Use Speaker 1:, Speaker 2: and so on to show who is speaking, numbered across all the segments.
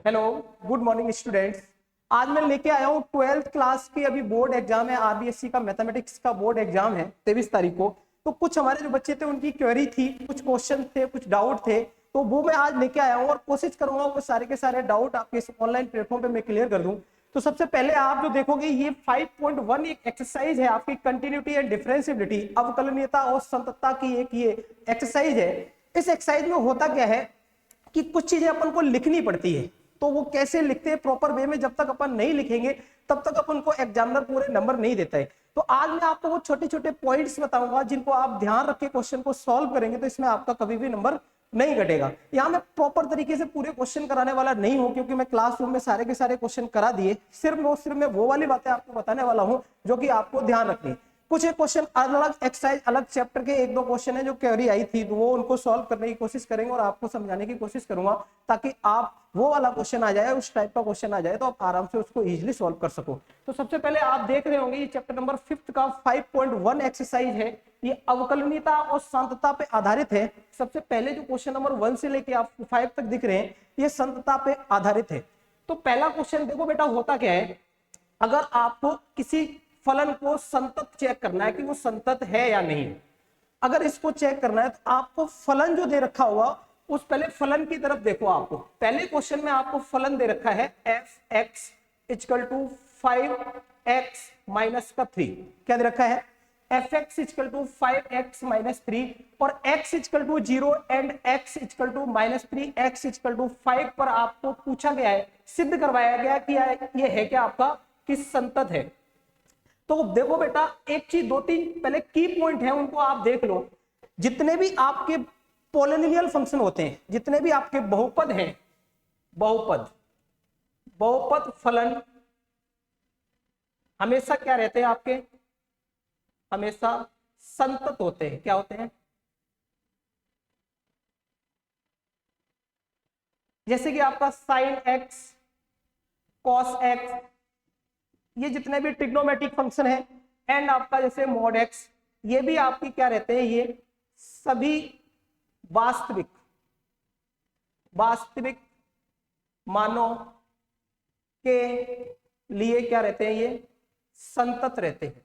Speaker 1: Hello, good morning students. आज मैं लेके आया हूँ 12th क्लास की अभी बोर्ड एग्जाम है, आरबीएससी का मैथमेटिक्स का बोर्ड एग्जाम है 23 तारीख को। तो कुछ हमारे जो बच्चे थे उनकी क्वेरी थी, कुछ क्वेश्चन थे, कुछ डाउट थे, तो वो मैं आज लेके आया हूँ और कोशिश करूंगा वो सारे के सारे डाउट आपके इस ऑनलाइन प्लेटफॉर्म पे मैं क्लियर कर दूं। तो सबसे पहले आप जो देखोगे ये 5.1 एक एक्सरसाइज है आपकी कंटिन्यूटी एंड डिफरेंशिएबिलिटी, अवकलनीयता और संततता की एक ये एक्सरसाइज है। इस एक्सरसाइज में होता क्या है कि कुछ चीजें अपन को लिखनी पड़ती है, तो वो कैसे लिखते हैं प्रॉपर वे में, जब तक अपन नहीं लिखेंगे तब तक अपन को एग्जामिनर पूरे नंबर नहीं देता है। तो आज मैं आपको वो छोटे छोटे पॉइंट्स बताऊंगा जिनको आप ध्यान रख के क्वेश्चन को सॉल्व करेंगे तो इसमें आपका कभी भी नंबर नहीं घटेगा। यहाँ मैं प्रॉपर तरीके से पूरे क्वेश्चन कराने वाला नहीं हूं क्योंकि मैं क्लासरूम में सारे के सारे क्वेश्चन करा दिए, सिर्फ मैं वो वाली बातें आपको बताने वाला हूं जो कि आपको ध्यान रखनी है। कुछ एक क्वेश्चन अलग एक्सरसाइज अलग चैप्टर के एक दो क्वेश्चन है जो क्वेरी आई थी, तो वो उनको सॉल्व करने की कोशिश करेंगे और आपको समझाने की कोशिश करूंगा ताकि आप वो वाला क्वेश्चन आ जाए, उस टाइप का क्वेश्चन आ जाए तो आप आराम से उसको इजीली सॉल्व कर सको। तो सबसे पहले आप देख रहे होंगे ये चैप्टर नंबर 5 का 5.1 एक्सरसाइज है, ये अवकलनीयता और सांतता पे आधारित है। सबसे पहले जो क्वेश्चन नंबर 1 से लेके आप 5 तक दिख रहे हैं ये सांतता पे आधारित है। तो पहला क्वेश्चन देखो बेटा, होता क्या है, अगर आपको किसी फलन को संतत चेक करना है कि वो संतत है या नहीं, अगर इसको चेक करना है तो आपको फलन जो दे रखा हुआ उस पहले फलन की तरफ देखो। आपको पहले क्वेश्चन में आपको फलन दे रखा है f(x) = 5x माइनस का 3। क्या दे रखा है? f(x) = 5x माइनस 3 और x = 0 एंड x = -3, x = 5 पर आपको पूछा गया है, सिद्ध करवाया गया कि ये है क्या आपका कि संतत है। तो देखो बेटा, एक चीज, दो तीन पहले की पॉइंट है उनको आप देख लो। जितने भी आपके पॉलिनोमियल फंक्शन होते हैं, जितने भी आपके बहुपद हैं, बहुपद फलन हमेशा क्या रहते हैं आपके, हमेशा संतत होते हैं। क्या होते हैं? जैसे कि आपका sin x, cos x, ये जितने भी ट्रिग्नोमेट्रिक फंक्शन है, एंड आपका जैसे mod x, ये भी आपकी क्या रहते हैं, ये सभी वास्तविक मानों के लिए क्या रहते हैं, ये संतत रहते हैं।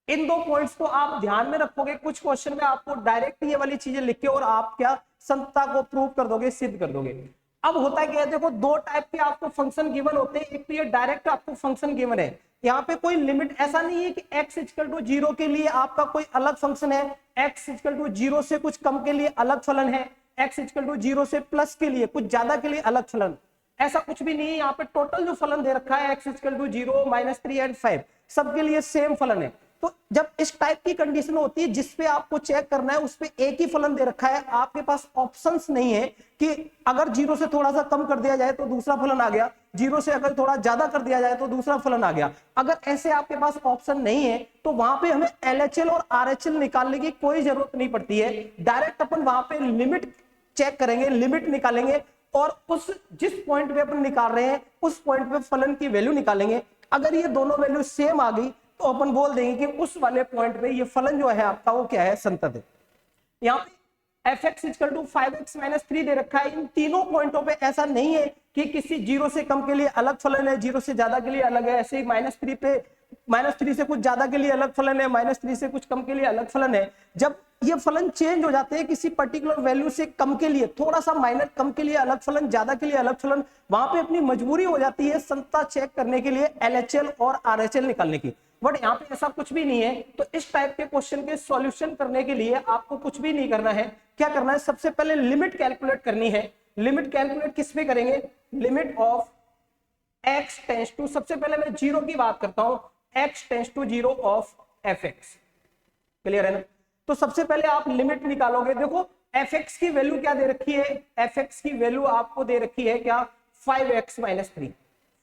Speaker 1: इन दो पॉइंट्स को आप ध्यान में रखोगे, कुछ क्वेश्चन में आपको डायरेक्ट ये वाली चीजें लिख के और आप क्या संतता को प्रूव कर दोगे, सिद्ध कर दोगे। अब होता क्या है, देखो दो टाइप के आपको फंक्शन गिवन होते हैं। एक तो ये डायरेक्ट आपको फंक्शन गिवन है, यहाँ पे कोई लिमिट ऐसा नहीं है कि x = 0 के लिए आपका कोई अलग फंक्शन है, x = 0 से कुछ कम के लिए अलग फलन है, x = 0 से प्लस के लिए कुछ ज्यादा के लिए अलग फलन, ऐसा कुछ भी नहीं है। यहाँ पे टोटल जो फलन दे रखा है x = 0, -3 एंड 5, सबके लिए सेम फलन है। तो जब इस टाइप की कंडीशन होती है जिसपे आपको चेक करना है उस पे एक ही फलन दे रखा है, आपके पास ऑप्शंस नहीं है कि अगर 0 से थोड़ा सा कम कर दिया जाए तो दूसरा फलन आ गया, 0 से अगर थोड़ा ज्यादा कर दिया जाए तो दूसरा फलन आ गया। अगर ऐसे आपके पास ऑप्शन नहीं है तो वहां पे हमें LHL और RHL निकालने की कोई जरूरत नहीं पड़ती है। डायरेक्ट अपन वहां पे लिमिट चेक करेंगे, लिमिट निकालेंगे और उस जिस पॉइंट पे अपन निकाल रहे हैं उस पॉइंट पे फलन की वैल्यू निकालेंगे। अगर ये दोनों वैल्यू सेम आ गई तो अपन बोल देंगे कि उस वाले पॉइंट पे ये फलन जो है आपका वो क्या है, संतत है। यहाँ पे f(x) = 5x - 3 दे रखा है। इन तीनों पॉइंटों पे ऐसा नहीं है कि किसी 0 से कम के लिए अलग फलन है, 0 से ज्यादा के लिए अलग है। ऐसे ही -3 पे -3 से कुछ ज्यादा के लिए अलग फलन है, -3 से कुछ कम के लिए अलग फलन है। जब ये फलन चेंज हो जाते हैं किसी पर्टिकुलर वैल्यू से कम के लिए, थोड़ा सा माइनर कम के लिए अलग फलन, ज्यादा के लिए अलग फलन, वहां पे अपनी मजबूरी हो जाती है संतता चेक करने के लिए LHL और RHL निकालने की। बट यहाँ पे ऐसा कुछ भी नहीं है। तो इस टाइप के क्वेश्चन के सॉल्यूशन करने के लिए आपको कुछ भी नहीं करना है। क्या करना है, सबसे पहले लिमिट कैलकुलेट करनी है। लिमिट कैलकुलेट किस पे करेंगे, limit of x tends to, सबसे पहले मैं 0 की बात करता हूं, x tends to 0 of fx। Clear है ना? तो सबसे पहले आप लिमिट निकालोगे। देखो fx की वैल्यू क्या दे रखी है, fx की वैल्यू आपको दे रखी है क्या, 5x - 3,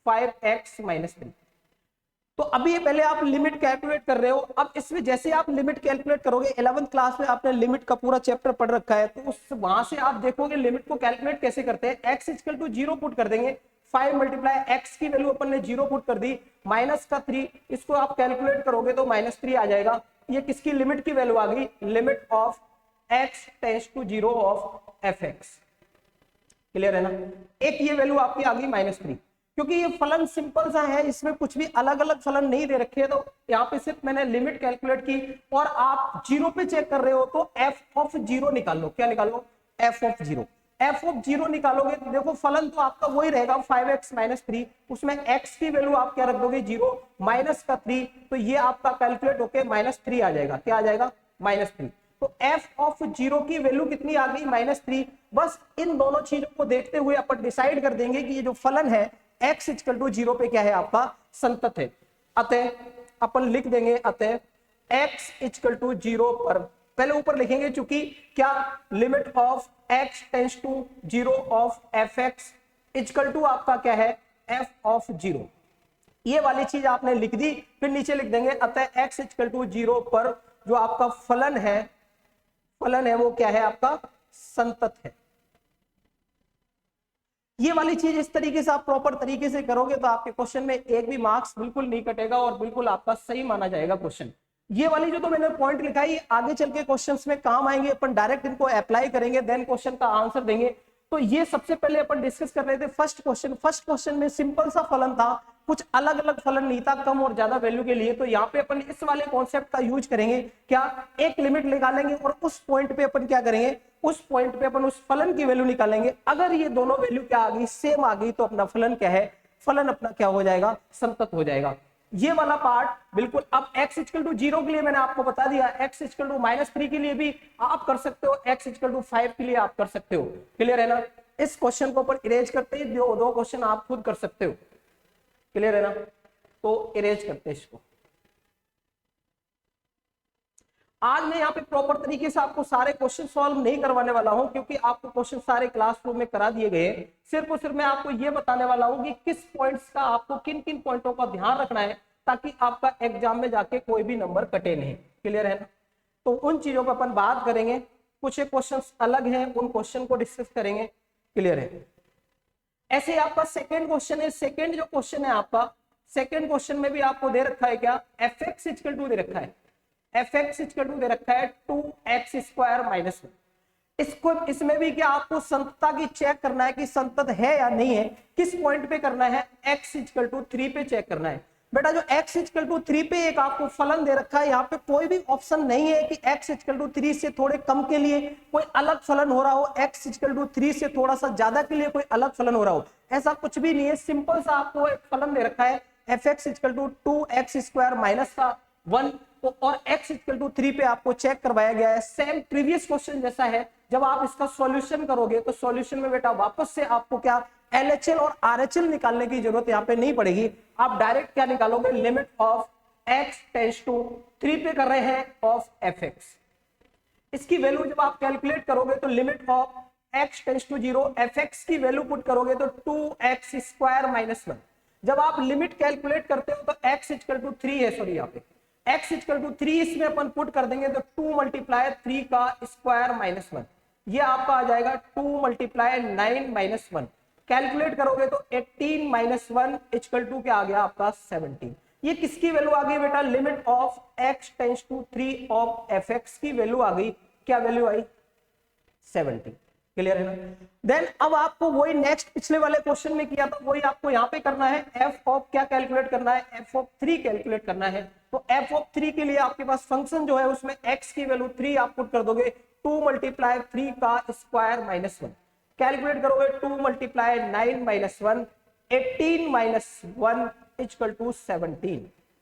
Speaker 1: 5x - 3। तो अभी ये पहले आप लिमिट कैलकुलेट कर रहे हो। अब इसमें जैसे आप लिमिट कैलकुलेट करोगे, 11th क्लास में आपने लिमिट का पूरा चैप्टर पढ़ रखा है, तो उस वहां से आप देखोगे लिमिट को कैलकुलेट कैसे करते हैं। x = 0 पुट कर देंगे, 5 × x की वैल्यू अपन ने 0 पुट कर दी, माइनस का 3, इसको आप कैलकुलेट करोगे तो -3 आ जाएगा। ये किसकी लिमिट की वैल्यू आ गई, limit of x tends to 0 of fx। Clear है ना। एक ये वैल्यू आपकी आ गई -3, क्योंकि ये फलन सिंपल सा है, इसमें कुछ भी अलग अलग फलन नहीं दे रखे हैं, तो यहाँ पे सिर्फ मैंने लिमिट कैलकुलेट की। और आप जीरो पे चेक कर रहे हो तो एफ ऑफ जीरो निकाल लो। क्या निकालो? F of zero. F of zero निकालोगे तो देखो फलन तो आपका वही रहेगा 5x - 3, उसमें x की वैल्यू आप क्या रख दोगे? 0 माइनस का 3, तो ये आपका कैलकुलेट होके -3 आ जाएगा। क्या आ जाएगा? -3। तो एफ ऑफ जीरो की वैल्यू कितनी आ गई? -3। बस इन दोनों चीजों को देखते हुए अपन डिसाइड कर देंगे कि ये जो फलन है x = 0 पे क्या है? आपका संतत है। अतः अपन लिख देंगे अतः x = 0 पर, पहले ऊपर लिखेंगे चूंकि क्या limit of x tends to 0 of fx equal to आपका क्या है? f of 0। ये वाली चीज आपने लिख दी, फिर नीचे लिख देंगे अतः x = 0 पर जो आपका फलन है वो क्या है? आपका संतत है। ये वाली चीज इस तरीके से आप प्रॉपर तरीके से करोगे तो आपके क्वेश्चन में एक भी मार्क्स बिल्कुल नहीं कटेगा और बिल्कुल आपका सही माना जाएगा क्वेश्चन। ये वाली जो तो मैंने पॉइंट लिखा है आगे चल के क्वेश्चंस में काम आएंगे, अपन डायरेक्ट इनको अप्लाई करेंगे, देन क्वेश्चन का आंसर देंगे। तो ये सबसे पहले अपन डिस्कस कर रहे थे फर्स्ट क्वेश्चन में सिंपल सा फलन था, कुछ अलग अलग फलन नहीं था कम और ज्यादा वैल्यू के लिए। तो यहाँ पे अपन इस वाले कॉन्सेप्ट का यूज करेंगे, क्या एक लिमिट निकालेंगे और उस पॉइंट पे अपन क्या करेंगे? उस पॉइंट पे अपन उस फलन की वैल्यू निकालेंगे। अगर ये दोनों वैल्यू क्या आ गई? सेम आ गई, तो अपना फलन क्या है? फलन अपना क्या हो जाएगा? संतत हो जाएगा। ये वाला पार्ट बिल्कुल। अब x = 0 के लिए मैंने आपको बता दिया, x = -3 के लिए भी आप कर सकते हो, x = 5 के लिए आप कर सकते हो। क्लियर है ना। इस क्वेश्चन को ऊपर इरेज करते ही दो क्वेश्चन आप खुद कर सकते हो। क्लियर है ना। तो इरेज करते हैं इसको। आज मैं यहाँ पे प्रॉपर तरीके से आपको सारे क्वेश्चन सॉल्व नहीं करवाने वाला हूँ, क्योंकि आपको क्वेश्चन सारे क्लासरूम में करा दिए गए। सिर्फ और सिर्फ मैं आपको ये बताने वाला हूँ कि किस पॉइंट्स का आपको किन किन पॉइंटों का ध्यान रखना है, ताकि आपका एग्जाम में जाके कोई भी नंबर कटे नहीं। क्लियर है ना। तो उन चीजों पर अपन बात करेंगे, कुछ क्वेश्चन अलग है, उन क्वेश्चन को डिस्कस करेंगे। क्लियर है। ऐसे आपका सेकेंड क्वेश्चन है, सेकेंड जो क्वेश्चन है आपका, सेकेंड क्वेश्चन में भी आपको दे रखा है क्या? fx = दे रखा है, fx = दे रखा है 2x² - 1। इसको इसमें भी क्या आपको संतता की चेक करना है कि संतत है या नहीं है। किस पॉइंट पे करना है? x = 3 पे चेक करना है। बेटा जो x = 3 पे एक आपको फलन दे रखा है, यहाँ पे कोई भी ऑप्शन नहीं है कि x = 3 से थोड़े कम के लिए कोई अलग फलन हो रहा हो, x = 3 से थोड़ा सा ज्यादा के लिए कोई अलग फलन हो रहा हो, ऐसा कुछ भी नहीं है। सिंपल सा आपको एक फलन दे रखा है fx = 2x² - 1, और x = 3 पे आपको चेक करवाया गया है। सेम प्रीवियस क्वेश्चन जैसा है। जब आप इसका सॉल्यूशन करोगे तो सॉल्यूशन में बेटा वापस से आपको क्या LHL और RHL निकालने की जरूरत यहाँ पे नहीं पड़ेगी। आप डायरेक्ट क्या निकालोगे? Limit of x tends to 3 पे कर रहे हैं ऑफ fx। इसकी वैल्यू जब आप कैलकुलेट करोगे तो limit of x tends to 0 fx की वैल्यू पुट करोगे तो 2x² - 1। जब आप लिमिट कैलकुलेट करते हो तो x = 3 है, सॉरी यहाँ पे x = 3 इसमें अपन पुट कर देंगे तो 2 × 3 का स्क्वायर - 1, ये आपका आ जाएगा 2 × 9 - 1। कैलकुलेट करोगे तो 18 - 1 = क्या आ गया आपका? 17। ये किसकी वैल्यू आ गई बेटा? Limit of x tends to 3 of fx की वैल्यू आ गई। क्या वैल्यू आई? 17। क्लियर है ना। देन अब आपको वही नेक्स्ट पिछले वाले क्वेश्चन में किया था वही आपको यहाँ पे करना है। f ऑफ क्या कैलकुलेट करना है? f ऑफ 3 कैलकुलेट करना है। तो f ऑफ 3 के लिए आपके पास फंक्शन जो है उसमें x की वैल्यू 3 आप पुट कर दोगे, 2 × 3 का स्क्वायर - 1। कैलकुलेट करोगे 2 × 9 - 1, 18 - 1 = 17।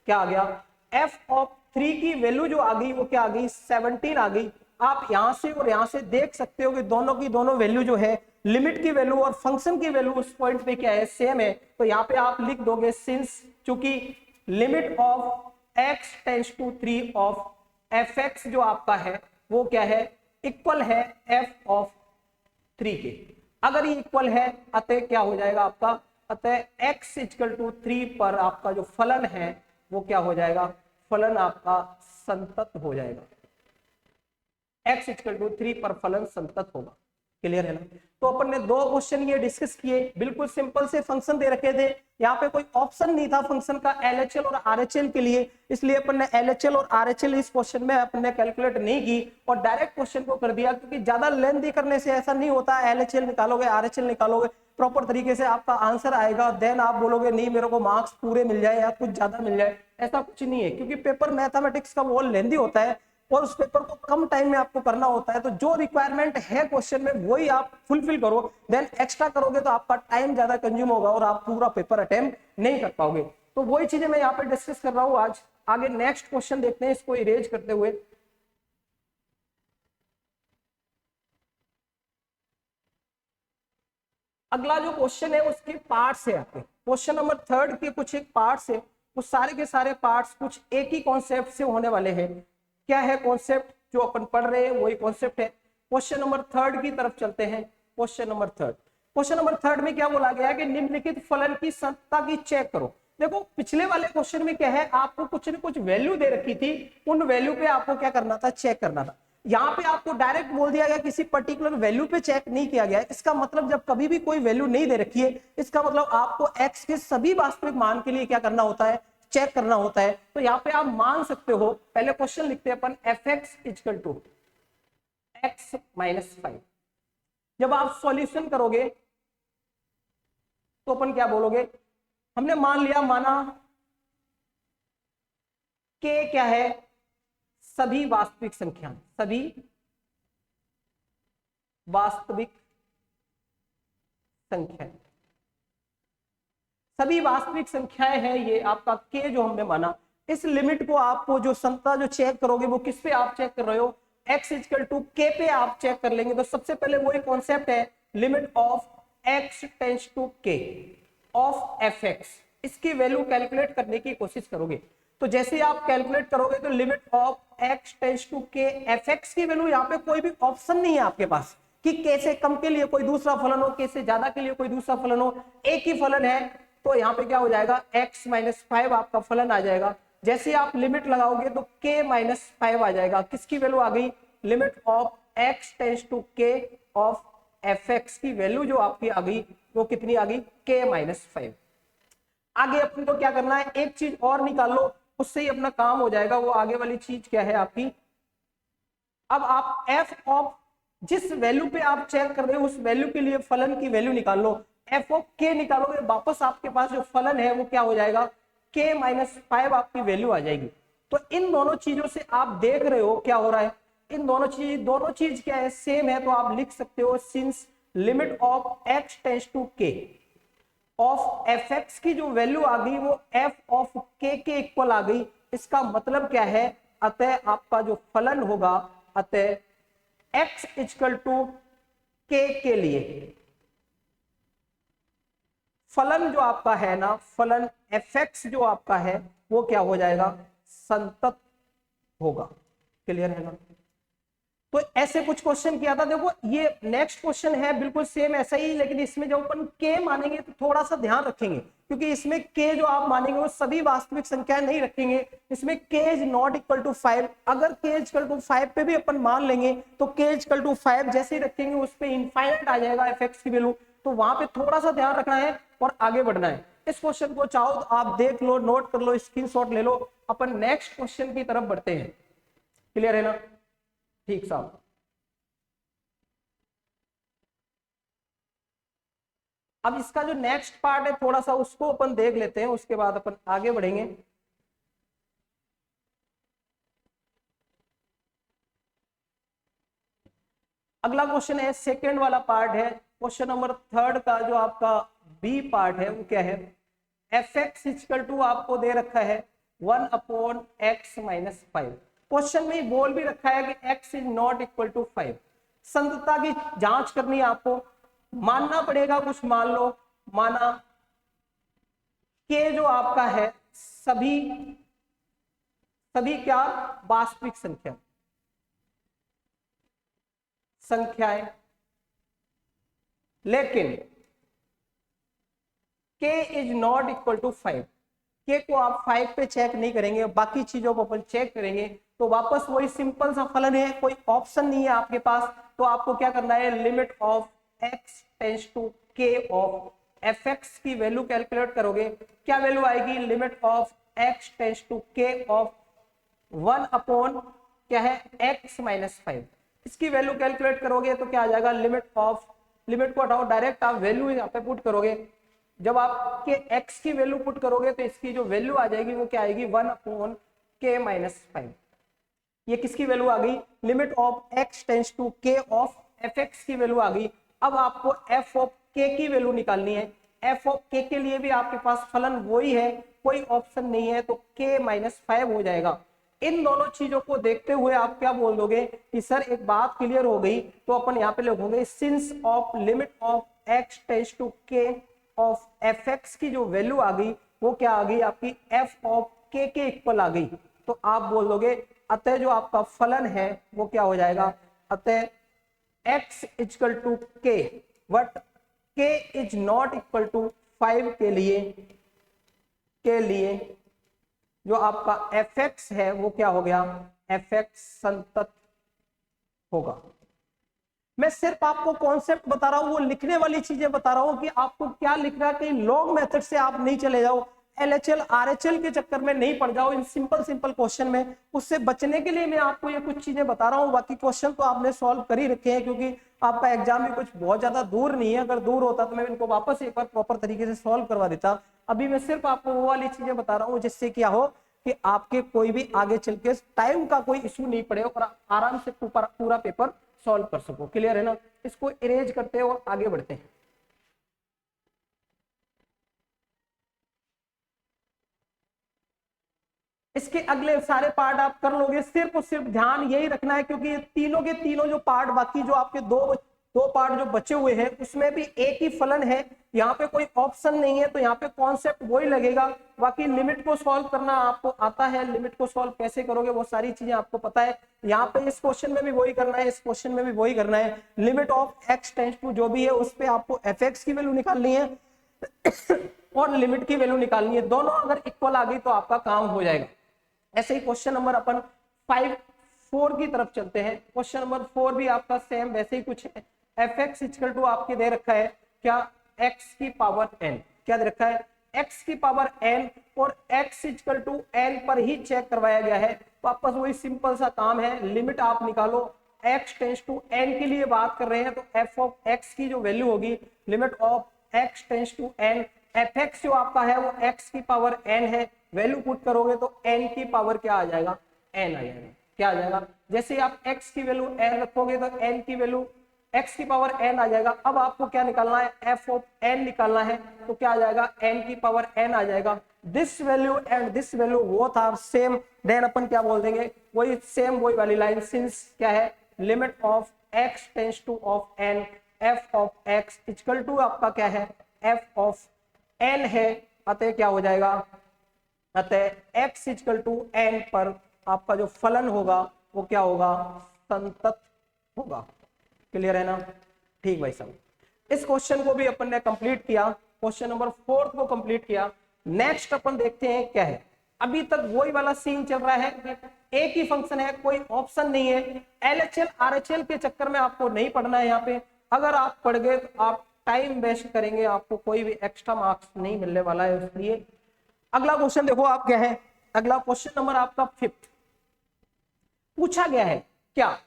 Speaker 1: क्या आ गया? f ऑफ 3 की वैल्यू जो आ गई वो क्या आ गई? 17 आ गई। आप यहां से और यहां से देख सकते हो कि दोनों की दोनों वैल्यू जो है, लिमिट की वैल्यू और फंक्शन की वैल्यू उस पॉइंट पे क्या है? सेम है। तो यहाँ पे आप लिख दोगे सिंस चूंकि limit of x tends to 3 of fx जो आपका है वो क्या है? इक्वल है f ऑफ 3 के। अगर ये इक्वल है अतः क्या हो जाएगा आपका? अतः x = 3 पर आपका जो फलन है वो क्या हो जाएगा? फलन आपका संतत हो जाएगा। x = 3 पर फलन संतत होगा। क्लियर है ना। तो अपन ने दो क्वेश्चन ये डिस्कस किए, बिल्कुल सिंपल से फंक्शन दे रखे थे, यहाँ पे कोई ऑप्शन नहीं था फंक्शन का LHL और RHL के लिए, इसलिए अपन ने LHL और RHL इस क्वेश्चन में अपन ने कैलकुलेट नहीं की और डायरेक्ट क्वेश्चन को कर दिया, क्योंकि ज्यादा लेंथी करने से ऐसा नहीं होता LHL निकालोगे RHL निकालोगे प्रॉपर तरीके से आपका आंसर आएगा, देन आप बोलोगे नहीं मेरे को मार्क्स पूरे मिल जाए या कुछ ज्यादा मिल जाए, ऐसा कुछ नहीं है, क्योंकि पेपर मैथमेटिक्स का वो लेंथी होता है और उस पेपर को कम टाइम में आपको करना होता है, तो जो रिक्वायरमेंट है क्वेश्चन में वही आप फुलफिल करो, देन एक्स्ट्रा करोगे तो आपका टाइम ज्यादा कंज्यूम होगा और आप पूरा पेपर अटेम्प्ट नहीं कर पाओगे। तो वही चीजें मैं यहाँ पे डिस्कस कर रहा हूँ आज। आगे नेक्स्ट क्वेश्चन देखते हैं, इसको इरेज करते हुए। अगला जो क्वेश्चन है उसके पार्ट्स है आपके, क्वेश्चन नंबर 3 के कुछ एक पार्ट्स है, वो सारे के सारे पार्ट्स कुछ एक ही कॉन्सेप्ट से होने वाले हैं। क्या है कॉन्सेप्ट जो अपन पढ़ रहे हैं, वही कॉन्सेप्ट है। क्वेश्चन नंबर 3 की तरफ चलते हैं। क्वेश्चन नंबर 3 में क्या बोला गया है कि निम्नलिखित फलन की संतता की चेक करो। देखो पिछले वाले क्वेश्चन में क्या है, आपको कुछ न कुछ वैल्यू दे रखी थी, उन वैल्यू पे आपको क्या करना था, चेक करना था। यहाँ पे आपको डायरेक्ट बोल दिया गया, किसी पर्टिकुलर वैल्यू पे चेक नहीं किया गया है। इसका मतलब जब कभी भी कोई वैल्यू नहीं दे रखी है, इसका मतलब आपको x के सभी वास्तविक मान के लिए क्या करना होता है, चेक करना होता है। तो यहाँ पे आप मान सकते हो, पहले क्वेश्चन लिखते हैं अपन, fx equal to x minus 5। जब आप सॉल्यूशन करोगे तो अपन क्या बोलोगे, हमने मान लिया, माना k क्या है, सभी वास्तविक संख्या, सभी वास्तविक संख्याएं, सभी वास्तविक संख्याएं हैं ये आपका k जो हमने माना। इस लिमिट को आपको जो संतता जो चेक करोगे वो किस पे आप चेक कर रहे हो, x इक्वल टू k पे आप चेक कर लेंगे। तो सबसे पहले वही कॉन्सेप्ट है, limit of x tends to k of fx, इसकी वैल्यू कैलकुलेट करने की कोशिश करोगे। तो जैसे ही आप कैलकुलेट करोगे तो limit of x tends to k fx की वैल्यू, यहाँ पे कोई भी ऑप्शन नहीं है आपके पास कि k से कम के लिए कोई दूसरा फलन हो, k से ज्यादा के लिए कोई दूसरा फलन हो, एक ही फलन है। तो यहाँ पे क्या हो जाएगा, x माइनस 5 आपका फलन आ जाएगा। जैसे आप लिमिट लगाओगे तो k माइनस 5 आ जाएगा, किसकी वैल्यू आ गई, limit of x tends to k of fx की वैल्यू जो आपकी आ गई वो कितनी आ गई, k माइनस 5। आगे अपन को क्या करना है, एक चीज और निकाल लो, उससे ही अपना काम हो जाएगा। वो आगे वाली चीज क्या है आपकी, अब आप f ऑफ जिस वैल्यू पे आप चेक कर रहे हो उस वैल्यू के लिए फलन की वैल्यू निकाल लो। f ऑफ k निकालोगे, वापस आपके पास जो फलन है वो क्या हो जाएगा, k माइनस 5 आपकी वैल्यू आ जाएगी। तो इन दोनों चीजों से आप देख रहे हो क्या हो रहा है, इन दोनों चीज क्या है, सेम है। तो आप लिख सकते हो, since limit of x tends to k of fx की जो वैल्यू आ गई वो f ऑफ k के इक्वल आ गई। इसका मतलब क्या है, अतः आपका जो फलन होगा, अतः x इक्वल टू k के लिए फलन जो आपका है ना, फलन fx जो आपका है वो क्या हो जाएगा, संतत होगा। क्लियर है ना। तो ऐसे कुछ क्वेश्चन किया था। देखो ये नेक्स्ट क्वेश्चन है बिल्कुल सेम ऐसा ही, लेकिन इसमें जब अपन k मानेंगे तो थोड़ा सा ध्यान रखेंगे, क्योंकि इसमें k जो आप मानेंगे वो सभी वास्तविक संख्याएं नहीं रखेंगे। इसमें k is not equal to 5, अगर k इक्वल टू 5 पे भी अपन मान लेंगे तो k इक्वल टू 5 जैसे ही रखेंगे उस पे इनफाइनाइट आ जाएगा fx की वैल्यू। तो वहां पे थोड़ा सा ध्यान रखना है और आगे बढ़ना है। इस क्वेश्चन को चाहो तो आप देख लो, नोट कर लो, स्क्रीनशॉट ले लो। अपन नेक्स्ट क्वेश्चन की तरफ बढ़ते हैं। क्लियर है ना, ठीक साहब। अब इसका जो नेक्स्ट पार्ट है थोड़ा सा उसको अपन देख लेते हैं, उसके बाद अपन आगे बढ़ेंगे। अगला क्वेश्चन है, सेकेंड वाला पार्ट है, क्वेश्चन नंबर 3 का जो आपका बी पार्ट है वो क्या है, fx इक्वल टू आपको दे रखा है 1 अपॉन x माइनस 5। क्वेश्चन में बोल भी रखा है कि x is not equal to 5। संतता की जांच करनी है आपको, मानना पड़ेगा कुछ, मान लो माना k जो आपका है सभी क्या वास्तविक संख्याएं, लेकिन k is not equal to 5। k को आप 5 पे चेक नहीं करेंगे, बाकी चीजों को अपन चेक करेंगे। तो वापस वही सिंपल सा फलन है, कोई ऑप्शन नहीं है आपके पास। तो आपको क्या करना है, limit of x tends to k of fx की वैल्यू कैलकुलेट करोगे, क्या वैल्यू आएगी, limit of x tends to k of 1 upon क्या है x माइनस 5। इसकी वैल्यू कैलकुलेट करोगे तो क्या आ जाएगा, लिमिट को हटाओ, डायरेक्ट आप वैल्यू यहाँ पे पुट करोगे। जब आपके x की वैल्यू पुट करोगे तो इसकी जो वैल्यू आ जाएगी वो क्या आएगी, 1 अपॉन k माइनस 5। ये किसकी वैल्यू आ गई, limit of x tends to k of fx की वैल्यू आ गई। अब आपको f ऑफ k की वैल्यू निकालनी है। f ऑफ k के लिए भी आपके पास फलन वही है, कोई ऑप्शन नहीं है, तो k माइनस 5 हो जाएगा। इन दोनों चीजों को देखते हुए आप क्या बोल दोगे कि सर एक बात क्लियर हो गई, तो अपन यहाँ पे लिखोगे since of limit of x tends to k of fx की जो वैल्यू आ गई वो क्या आ गई आपकी f ऑफ k के इक्वल आ गई। तो आप बोल दोगे अतः जो आपका फलन है वो क्या हो जाएगा, अतः x equal to k but k is not equal to 5 के लिए जो आपका fx है वो क्या हो गया, fx संतत होगा। मैं सिर्फ आपको कॉन्सेप्ट बता रहा हूं, वो लिखने वाली चीजें बता रहा हूं कि आपको क्या लिखना है, कहीं लॉन्ग मेथड से आप नहीं चले जाओ, LHL RHL के चक्कर में नहीं पड़ जाओ इन सिंपल क्वेश्चन में। उससे बचने के लिए मैं आपको ये कुछ चीजें बता रहा हूँ। बाकी क्वेश्चन तो आपने सॉल्व कर ही रखे हैं, क्योंकि आपका एग्जाम भी कुछ बहुत ज्यादा दूर नहीं है। अगर दूर होता तो मैं इनको वापस एक बार प्रॉपर तरीके से सॉल्व करवा देता। अभी मैं सिर्फ आपको वो वाली चीजें बता रहा हूँ जिससे क्या हो कि आपके कोई भी आगे चल के टाइम का कोई इशू नहीं पड़े और आराम से पूरा पेपर सॉल्व कर सको। क्लियर है ना, इसको इरेज करते हैं और आगे बढ़ते हैं। इसके अगले सारे पार्ट आप कर लोगे, सिर्फ और सिर्फ ध्यान यही रखना है, क्योंकि ये तीनों के तीनों जो पार्ट बाकी जो आपके दो पार्ट जो बचे हुए हैं उसमें भी एक ही फलन है, यहाँ पे कोई ऑप्शन नहीं है, तो यहाँ पे कॉन्सेप्ट वही लगेगा। बाकी लिमिट को सॉल्व करना आपको आता है, लिमिट को सॉल्व कैसे करोगे वो सारी चीजें आपको पता है। यहाँ पे इस क्वेश्चन में भी वही करना है, इस क्वेश्चन में भी वही करना है। Limit of x tends to जो भी है उस पे आपको fx की वैल्यू निकालनी है और लिमिट की वैल्यू निकालनी है। दोनों अगर इक्वल आ गई तो आपका काम हो जाएगा। ऐसे ही क्वेश्चन नंबर अपन 4 की तरफ चलते हैं। क्वेश्चन नंबर 4 भी आपका सेम वैसे ही कुछ है। fx इक्वल टू आपके दे रखा है क्या, x की पावर n, क्या दे रखा है x की पावर n, और x इक्वल टू n पर ही चेक करवाया गया है। वापस वही सिंपल सा काम है, लिमिट आप निकालो, x टेंस टू n के लिए बात कर रहे हैं तो f ऑफ x की जो वैल्यू होगी limit of x tends to n, fx जो आपका है वो x की पावर n है, वैल्यू पुट करोगे तो n की पावर क्या आ जाएगा, n आ जाएगा। क्या आ जाएगा, जैसे आप x की वैल्यू n रखोगे तो n की वैल्यू x की पावर n आ जाएगा। अब आपको क्या निकालना है, f ऑफ n निकालना है, तो क्या आ जाएगा, n की पावर n आ जाएगा। This value and this value both are same, then अपन क्या बोल देंगे, वही सेम वही वाली लाइन, सिंस क्या है limit of x tends to of n, f of x equal to आपका क्या है f ऑफ n है, अतः क्या हो जाएगा, अतः x इक्वल टू n पर आपका जो फलन होगा वो क्या होगा, संतत होगा। क्लियर है ना, ठीक भाई साहब। इस क्वेश्चन को भी अपन ने कंप्लीट किया, क्वेश्चन नंबर 4 को कंप्लीट किया। नेक्स्ट अपन देखते हैं क्या है। अभी तक वही वाला सीन चल रहा है, एक ही फंक्शन है, कोई ऑप्शन नहीं है। LHL RHL के चक्कर में आपको नहीं पढ़ना है। यहाँ पे अगर आप पढ़ गए तो आप टाइम वेस्ट करेंगे, आपको कोई भी एक्स्ट्रा मार्क्स नहीं मिलने वाला है। इसलिए अगला क्वेश्चन देखो आप क्या है, अगला क्वेश्चन नंबर आपका 5 पूछा गया है। क्या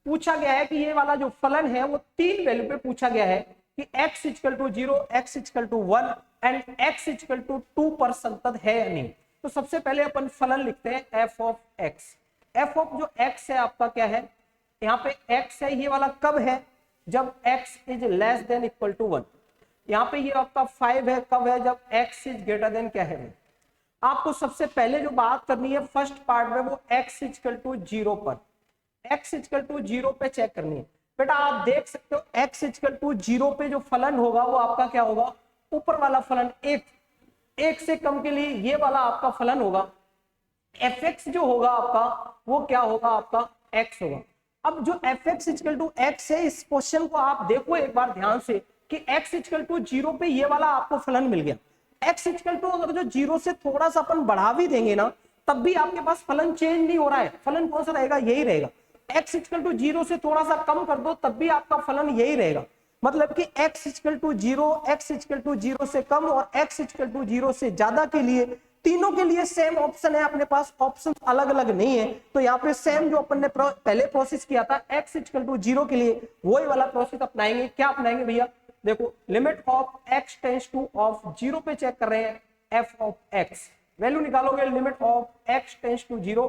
Speaker 1: पूछा गया है कि ये वाला जो फलन है वो 3 वैल्यू पे पूछा गया है कि x equal to 0, x equal to 1 and x equal to 2 पर संतत है या नहीं। तो सबसे पहले अपन फलन लिखते हैं f of x। f of जो x है आपका क्या है, यहाँ पे x है, ये वाला कब है, जब x is less than equal to 1। यहाँ पे ये आपका 5 है, कब है, जब x इज ग्रेटर देन क्या है। आपको सबसे पहले जो बात करनी है फर्स्ट पार्ट में वो x इक्वल टू 0 पर, x इक्वल टू 0 पे चेक करनी है। बेटा आप देख सकते हो x इक्वल टू 0 पे जो फलन होगा वो आपका क्या होगा, ऊपर वाला फलन एक से कम के लिए ये वाला आपका फलन होगा। fx जो होगा आपका वो क्या होगा, आपका x होगा। अब जो fx इक्वल टू x है, इस क्वेश्चन को आप देखो एक बार ध्यान से कि x इक्वल टू 0 पे ये वाला आपको फलन मिल गया। x इक्वल टू अगर जो 0 से थोड़ा सा अपन बढ़ा भी देंगे ना तब भी आपके पास फलन चेंज नहीं हो रहा है, फलन कौन सा रहेगा, यही रहेगा। x इक्वल टू 0 से थोड़ा सा कम कर दो तब भी आपका फलन यही रहेगा। मतलब कि x equal to 0, x equal to 0 से कम और x इक्वल टू 0 से ज्यादा के लिए तीनों के लिए सेम ऑप्शन है अपने पास, ऑप्शन अलग अलग नहीं है। तो यहाँ पे सेम जो अपन ने पहले प्रोसेस किया था x इक्वल टू 0 के लिए वही वाला प्रोसेस अपनाएंगे। क्या अपनाएंगे भैया, देखो limit of x tends to of 0 पे चेक कर रहे हैं f ऑफ x, वैल्यू निकालोगे limit of x tends to 0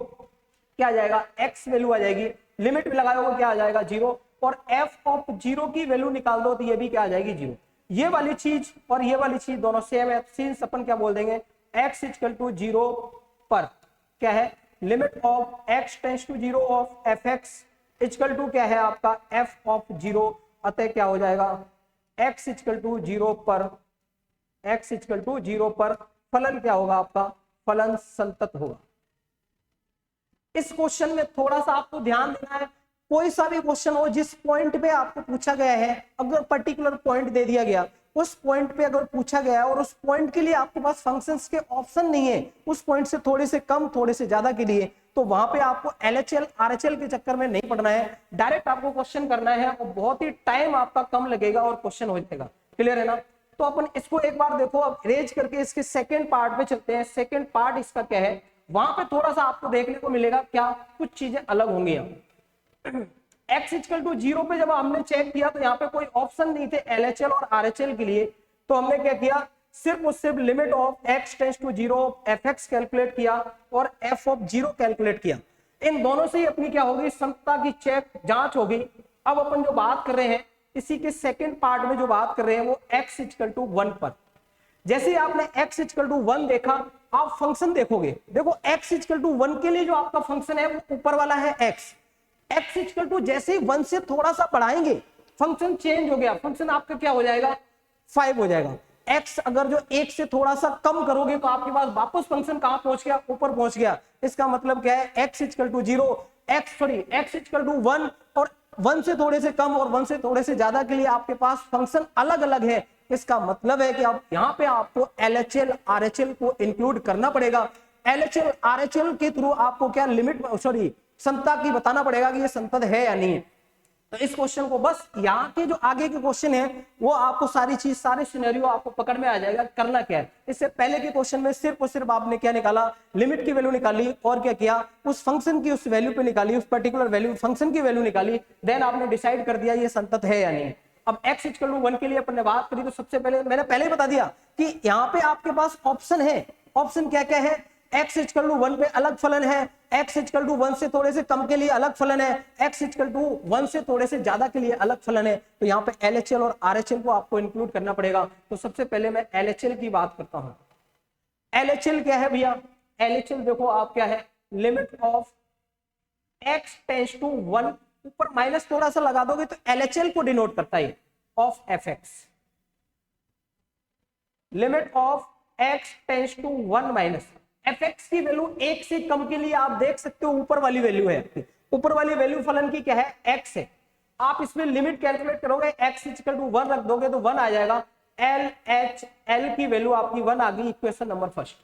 Speaker 1: क्या आ जाएगा, x वैल्यू आ जाएगी, लिमिट में लगाओगे क्या आ जाएगा 0, और f ऑफ 0 की वैल्यू निकाल दो तो ये भी क्या आ जाएगी 0। ये वाली चीज और ये वाली चीज दोनों सेम है, सिंस अपन क्या बोल देंगे x इक्वल टू 0 पर क्या है limit of x tends to 0 of fx equal to क्या है आपका f ऑफ 0, अतः क्या हो जाएगा x इक्वल टू 0 पर, x इक्वल टू 0 पर फलन क्या होगा आपका, फलन संतत होगा। इस क्वेश्चन में थोड़ा सा आपको ध्यान देना है, कोई सा भी क्वेश्चन हो जिस पॉइंट पे आपको पूछा गया है, अगर पर्टिकुलर पॉइंट दे दिया गया, उस पॉइंट पे अगर पूछा गया है और उस पॉइंट के लिए आपके पास फंक्शंस के ऑप्शन नहीं है, उस पॉइंट से थोड़े से कम थोड़े से ज्यादा के लिए, तो वहां पे आपको LHL RHL के चक्कर में नहीं पढ़ना है, डायरेक्ट आपको क्वेश्चन करना है और बहुत ही टाइम आपका कम लगेगा और क्वेश्चन हो जाएगा। क्लियर है ना। तो अपन इसको एक बार देखो, अब रेज करके इसके सेकेंड पार्ट पे चलते हैं। सेकेंड पार्ट इसका क्या है, वहां पे थोड़ा सा आपको देखने को मिलेगा क्या कुछ चीजें अलग होंगी। x इक्वल टू 0 पे जब हमने चेक किया तो यहाँ पे कोई ऑप्शन नहीं थे LHL और RHL के लिए, तो हमने क्या किया सिर्फ और सिर्फ limit of x tends to 0 fx calculate किया और f ऑफ 0 कैलकुलेट किया। इन दोनों से ही अपनी क्या होगी समता की चेक जांच होगी। अब अपन जो बात कर रहे हैं इसी के सेकेंड पार्ट में जो बात कर रहे हैं वो x इक्वल टू 1 पर, जैसे ही आपने x इक्वल टू 1 देखा आप फंक्शन देखोगे, देखो x इक्वल टू 1 के लिए जो आपका फंक्शन है वो ऊपर वाला है x इक्वल टू जैसे ही 1 से थोड़ा सा बढ़ाएंगे फंक्शन चेंज हो गया, फंक्शन आपका क्या हो जाएगा 5 हो जाएगा। x अगर जो 1 से थोड़ा सा कम करोगे तो आपके पास वापस फंक्शन कहां पहुंच गया, ऊपर पहुंच गया। इसका मतलब क्या है x equal to 0, x equal to 1 और 1 से थोड़े से कम और 1 से थोड़े से ज्यादा के लिए आपके पास फंक्शन अलग अलग है। इसका मतलब है कि अब यहाँ पे आपको LHL RHL को इंक्लूड करना पड़ेगा। LHL RHL के थ्रू आपको क्या लिमिट समता की बताना पड़ेगा कि ये संतत है या नहीं है। तो इस क्वेश्चन को बस यहाँ के जो आगे के क्वेश्चन है वो आपको सारी चीज सारे सिनेरियो आपको पकड़ में आ जाएगा करना क्या है। इससे पहले के क्वेश्चन में सिर्फ और सिर्फ आपने क्या निकाला, लिमिट की वैल्यू निकाली और क्या किया उस फंक्शन की उस वैल्यू पे निकाली, उस पर्टिकुलर वैल्यू फंक्शन की वैल्यू निकाली, देन आपने डिसाइड कर दिया ये संतत है या नहीं। अब x इक्वल टू 1 के लिए अपन ने बात करी तो सबसे पहले मैंने पहले ही बता दिया कि यहाँ पे आपके पास ऑप्शन है, ऑप्शन क्या क्या है, x इक्वल टू 1 पे अलग फलन है, x इक्वल टू 1 से थोड़े से कम के लिए अलग फलन है, x इक्वल टू 1 से थोड़े से ज्यादा के लिए अलग फलन है। तो यहाँ पे LHL और RHL को आपको इंक्लूड करना पड़ेगा। तो सबसे पहले मैं LHL की बात करता हूं। LHL क्या है भैया, LHL देखो आप क्या है limit of x tends to 1, ऊपर माइनस थोड़ा सा लगा दोगे तो LHL को डिनोट करता है of fx, limit of x tends to 1 minus fx की वैल्यू 1 से कम के लिए आप देख सकते हो ऊपर वाली वैल्यू है, ऊपर वाली वैल्यू फलन की क्या है x है। आप इसमें लिमिट कैलकुलेट करोगे x इक्वल टू 1 रख दोगे तो 1 आ जाएगा, LHL की वैल्यू आपकी 1 आ गई, इक्वेशन नंबर फर्स्ट।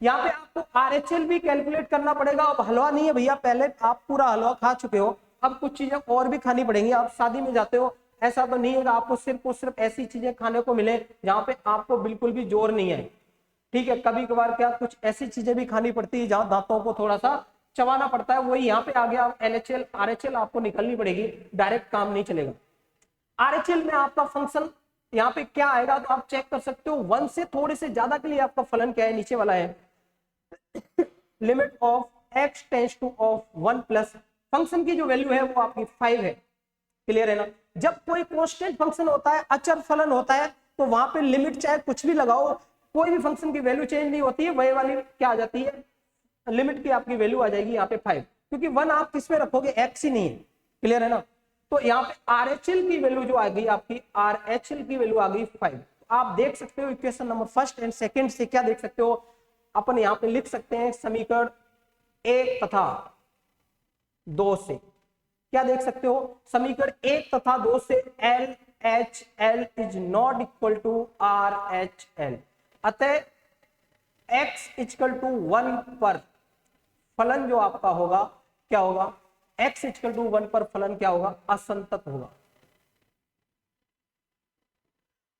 Speaker 1: यहाँ पे आपको RHL भी कैलकुलेट करना पड़ेगा। अब हलवा नहीं है भैया, पहले आप पूरा हलवा खा चुके हो, अब कुछ चीजें और भी खानी पड़ेंगी। आप शादी में जाते हो, ऐसा तो नहीं है कि आपको सिर्फ और सिर्फ ऐसी चीजें खाने को मिले जहाँ पे आपको बिल्कुल भी जोर नहीं है। ठीक है, कभी कभार क्या कुछ ऐसी चीजें भी खानी पड़ती है जहां दांतों को थोड़ा सा चबाना पड़ता है, वही यहाँ पे आ गया। LHL RHL आपको निकलनी पड़ेगी, डायरेक्ट काम नहीं चलेगा। RHL में आपका फंक्शन यहाँ पे क्या आएगा तो आप चेक कर सकते हो, 1 से थोड़े से ज्यादा के लिए आपका फलन क्या है, नीचे वाला है limit of x tends to of 1 plus function की जो वैल्यू है वो आपकी 5 है। क्लियर है ना। जब कोई कांस्टेंट फंक्शन होता है, अचर फलन होता है, तो वहां पे लिमिट चाहे कुछ भी लगाओ कोई भी फंक्शन की वैल्यू चेंज नहीं होती है, वही वाली क्या आ जाती है लिमिट की आपकी वैल्यू आ जाएगी यहाँ पे 5, क्योंकि 1 आप किस में रखोगे x ही नहीं है। क्लियर है ना। तो यहाँ पे RHL की वैल्यू जो आ गई आपकी, RHL की वैल्यू आ गई 5। तो आप देख सकते हो equation number first and second से क्या देख सकते हो, अपन यहाँ पे लिख सकते हैं समीकरण 1 तथा 2 से क्या देख सकते हो, समीकरण 1 तथा 2 से LHL is not equal to RHL, अतः x इक्वल टू 1 पर फलन जो आपका होगा क्या होगा, x इक्वल टू 1 पर फलन क्या होगा, असंतत होगा।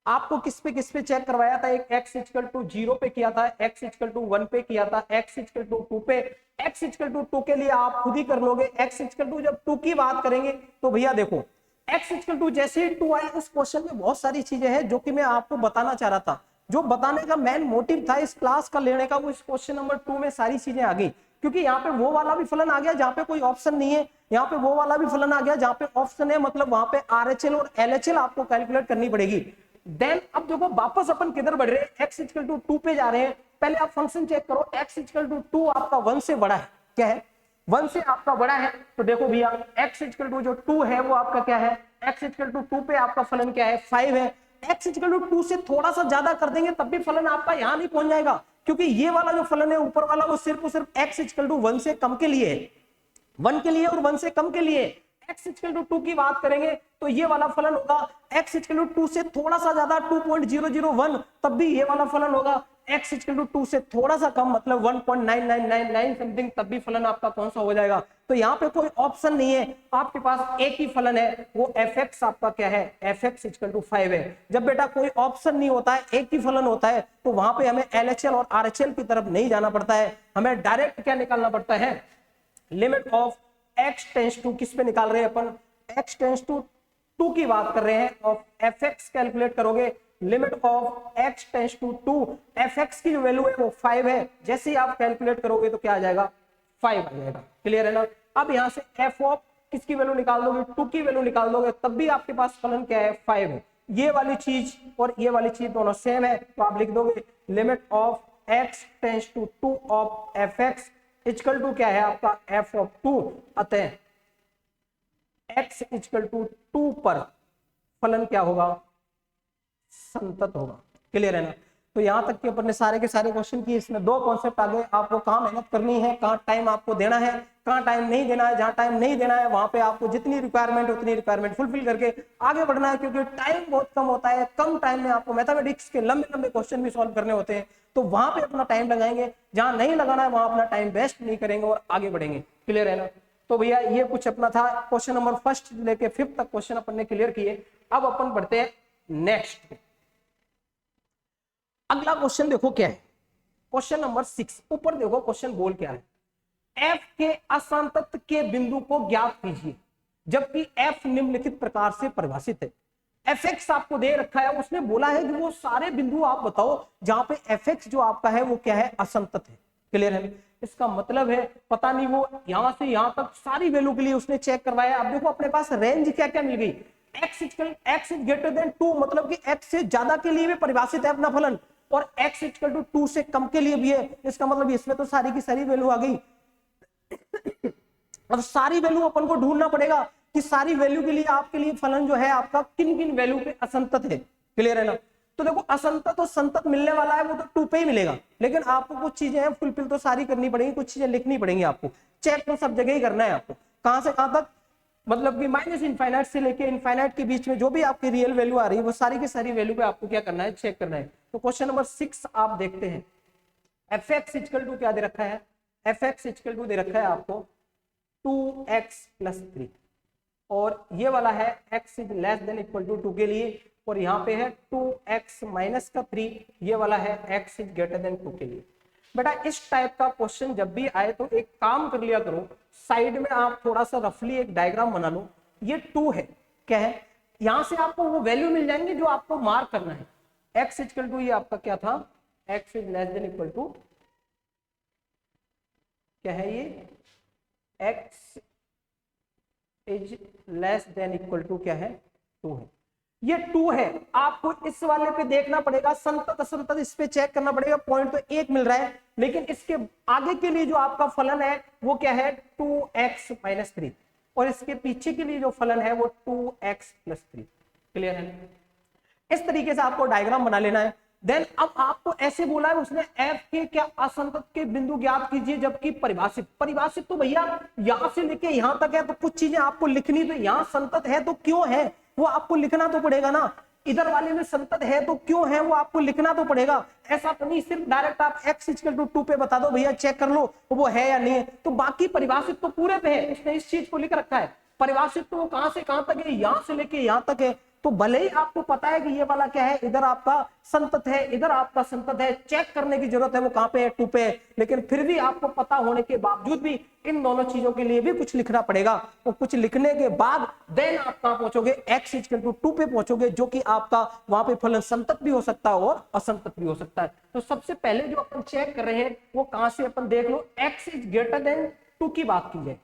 Speaker 1: आपको किस पे चेक करवाया था, एक x इक्वल टू 0 पे किया था, x इक्वल टू 1 पे किया था, x इक्वल टू 2 पे। x इक्वल टू 2 के लिए आप खुद ही कर लोगे। x इक्वल टू जब 2 की बात करेंगे तो भैया देखो x इक्वल टू जैसे ही 2 आए, इस क्वेश्चन में बहुत सारी चीजें हैं जो कि मैं आपको बताना चाह रहा था। जो बताने का मेन मोटिव था इस क्लास का लेने का, वो इस क्वेश्चन नंबर 2 में सारी चीजें आ गई। क्योंकि यहाँ पे वो वाला भी फलन आ गया जहाँ पे कोई ऑप्शन नहीं है, यहाँ पे वो वाला भी फलन आ गया जहाँ पे ऑप्शन है, मतलब वहां पे RHL और LHL आपको कैलकुलेट करनी पड़ेगी। देन अब देखो वापस अपन किधर बढ़ रहे हैं, x इक्वल टू 2 पे जा रहे हैं। पहले आप फंक्शन चेक करो, x इक्वल टू 2 आपका 1 से बड़ा है, क्या है 1 से आपका बड़ा है। तो देखो भैया x इक्वल टू जो 2 है वो आपका क्या है, x इक्वल टू 2 पे आपका फलन क्या है 5 है। x इक्वल टू 2 से थोड़ा सा ज्यादा कर देंगे तब भी फलन आपका यहाँ नहीं पहुंच जाएगा, क्योंकि ये वाला जो फलन है ऊपर वाला वो सिर्फ और सिर्फ x इक्वल टू 1 से कम के लिए है, 1 के लिए और 1 से कम के लिए। x इक्वल टू 2 की बात करेंगे तो ये वाला फलन होगा x इक्वल टू 2 से थोड़ा सा ज्यादा 2.001, तब भी ये वाला फलन होगा x इक्वल टू 2 से थोड़ा सा कम मतलब 1.9999 समथिंग, तब भी फलन आपका कौन सा हो जाएगा। तो यहाँ पे कोई ऑप्शन नहीं है, आपके पास एक ही फलन है, वो fx आपका क्या है, fx इक्वल टू 5 है। जब बेटा कोई ऑप्शन नहीं होता है, एक ही फलन होता है, तो वहां पे हमें LHL और RHL की तरफ नहीं जाना पड़ता है, हमें डायरेक्ट क्या निकालना पड़ता है, limit of x tends to, किस पे निकाल रहे हैं अपन, x टेंस टू 2 की बात कर रहे हैं, ऑफ fx कैलकुलेट करोगे, limit of x tends to 2, fx की जो वैल्यू है वो 5 है, जैसे ही आप कैलकुलेट करोगे तो क्या आ जाएगा 5 आ जाएगा, क्लियर है ना। अब यहाँ से f ऑफ किसकी वैल्यू निकाल दोगे, 2 की वैल्यू निकाल दोगे, तब भी आपके पास फलन क्या है 5 है। ये वाली चीज और ये वाली चीज दोनों सेम है, तो आप लिख दोगे limit of x tends to 2 of fx equal to क्या है आपका f ऑफ 2, अतः x इक्वल टू 2 पर फलन क्या होगा, संतत होगा, क्लियर है ना। तो यहां तक कि अपन ने सारे के सारे क्वेश्चन किए, इसमें 2 कॉन्सेप्ट आ गए, आपको कहाँ मेहनत करनी है, कहाँ टाइम आपको देना है, कहाँ टाइम नहीं देना है। जहां टाइम नहीं देना है वहां पे आपको जितनी रिक्वायरमेंट उतनी रिक्वायरमेंट फुलफिल करके आगे बढ़ना है, क्योंकि टाइम बहुत कम होता है, कम टाइम में आपको मैथमेटिक्स के लंबे लंबे क्वेश्चन भी सॉल्व करने होते हैं, तो वहां पे अपना टाइम लगाएंगे, जहां नहीं लगाना है वहां अपना टाइम वेस्ट नहीं करेंगे और आगे बढ़ेंगे, क्लियर है ना। तो भैया ये कुछ अपना था क्वेश्चन नंबर 1 लेके 5 तक क्वेश्चन अपन ने क्लियर किए। अब अपन बढ़ते हैं नेक्स्ट पे। अगला क्वेश्चन देखो क्या है, क्वेश्चन नंबर 6, ऊपर देखो क्वेश्चन बोल क्या है, f के असंतत के बिंदु को ज्ञात कीजिए जबकि f निम्नलिखित प्रकार से परिभाषित है। fx आपको दे रखा है, उसने बोला है कि वो सारे बिंदु आप बताओ जहां पे fx जो आपका है वो क्या है, असंतत है, क्लियर है। इसका मतलब है पता नहीं वो यहां से यहां तक सारी वैल्यू के लिए उसने चेक करवाया। अब देखो अपने पास रेंज क्या क्या मिल गई, x इज ग्रेटर देन 2, मतलब कि x से ज्यादा के लिए भी परिभाषित है अपना फलन, और x इक्वल टू 2 से कम के लिए भी है। इसका मतलब इसमें तो सारी की सारी वैल्यू आ गई। अब सारी वैल्यू अपन को ढूंढना पड़ेगा कि सारी वैल्यू के लिए आपके लिए फलन जो है आपका किन किन वैल्यू पे असंतत है, क्लियर है ना। तो देखो असंतत और संतत मिलने वाला है वो तो 2 पे ही मिलेगा, लेकिन आपको कुछ चीजें हैं फुलफिल तो सारी करनी पड़ेगी, कुछ चीजें लिखनी पड़ेंगी आपको, चेक तो सब जगह ही करना है आपको, कहां से कहां तक, मतलब कि माइनस इनफाइनाइट से लेके इनफाइनाइट के बीच में जो भी आपकी रियल वैल्यू आ रही है वो सारी की सारी वैल्यू पे आपको क्या करना है, चेक करना है। तो क्वेश्चन नंबर 6 आप देखते हैं, fx इक्वल टू क्या दे रखा है, fx इक्वल टू दे रखा है आपको 2x + 3, और ये वाला है x is less than equal to 2 के लिए, और यहाँ पे है 2x माइनस का 3, ये वाला है x इज ग्रेटर देन 2 के लिए। बेटा इस टाइप का क्वेश्चन जब भी आए तो एक काम कर लिया करो, साइड में आप थोड़ा सा रफली एक डायग्राम बना लो, ये 2 है, क्या है, यहां से आपको वो वैल्यू मिल जाएंगे जो आपको मार्क करना है। x इक्वल टू ये आपका क्या था, x is less than equal to क्या है, ये x is less than equal to क्या है, 2 है, ये 2 है। आपको इस वाले पे देखना पड़ेगा, संतत असंतत इस पे चेक करना पड़ेगा, पॉइंट तो 1 मिल रहा है, लेकिन इसके आगे के लिए जो आपका फलन है वो क्या है 2x - 3, और इसके पीछे के लिए जो फलन है वो 2x + 3, क्लियर है। इस तरीके से आपको डायग्राम बना लेना है। देन अब आपको ऐसे बोला है उसने f के क्या असंतत के बिंदु ज्ञात कीजिए जबकि परिभाषित तो भैया यहां से लेके यहां तक है, तो कुछ चीजें आपको लिखनी, तो यहां संतत है तो क्यों है वो आपको लिखना तो पड़ेगा ना, इधर वाले में संतत है तो क्यों है वो आपको लिखना तो पड़ेगा। ऐसा तो नहीं सिर्फ डायरेक्ट आप x इक्वल टू 2 पे बता दो भैया चेक कर लो वो है या नहीं है, तो बाकी परिभाषित तो पूरे पे है, इसने इस चीज को लिख रखा है। परिभाषित तो वो कहां से कहां तक है, यहां से लेके यहां तक है, तो भले ही आपको पता है कि ये वाला क्या है, इधर आपका संतत है, इधर आपका संतत है, चेक करने की जरूरत है वो कहां पे है, 2 पे है, लेकिन फिर भी आपको पता होने के बावजूद भी इन दोनों चीजों के लिए भी कुछ लिखना पड़ेगा। और कुछ लिखने के बाद देन आप कहां पहुंचोगे, x इक्वल टू 2 पे पहुंचोगे, जो कि आपका वहां पे फलन संतत भी हो सकता है और असंतत भी हो सकता है। तो सबसे पहले जो अपन चेक कर रहे हैं वो कहां से, अपन देख लो x इज ग्रेटर देन 2 की बात की जाए,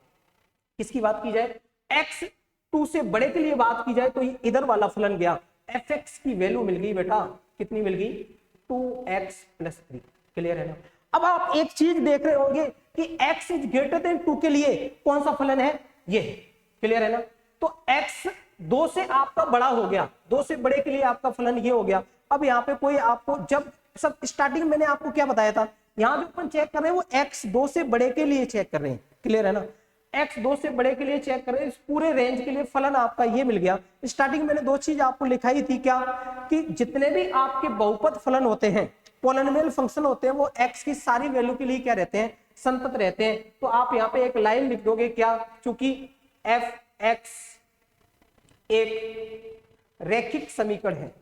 Speaker 1: किसकी बात की जाए, x 2 से बड़े के लिए बात की जाए तो ये इधर वाला फलन गया, fx की वैल्यू मिल गई बेटा, कितनी मिल गई, 2x + 3। क्लियर है ना। अब आप एक चीज देख रहे होंगे कि x इज ग्रेटर देन 2 के लिए कौन सा फलन है, ये है। क्लियर है ना। तो x 2 से आपका बड़ा हो गया, 2 से बड़े के लिए आपका फलन ये हो गया। अब यहाँ पे कोई आपको, जब सब स्टार्टिंग मैंने आपको क्या बताया था, यहाँ जो अपन चेक कर रहे हैं वो x 2 से बड़े के लिए चेक कर रहे हैं। क्लियर है ना, x 2 से बड़े के लिए चेक करें, इस पूरे रेंज के लिए फलन आपका ये मिल गया। स्टार्टिंग मैंने 2 चीज आपको लिखाई थी, क्या कि जितने भी आपके बहुपद फलन होते हैं, पॉलिनोमियल फंक्शन होते हैं, वो x की सारी वैल्यू के लिए क्या रहते हैं, संतत रहते हैं। तो आप यहाँ पे एक लाइन लिख दोगे, क्या, चूंकि f(x) एक रैखिक समीकरण है,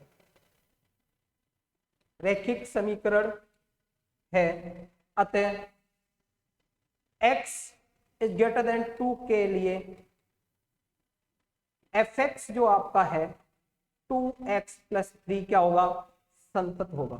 Speaker 1: रैखिक समीकरण है, अतः x इज ग्रेटर देन 2 के लिए fx जो आपका है 2x + 3 क्या होगा, संतत होगा।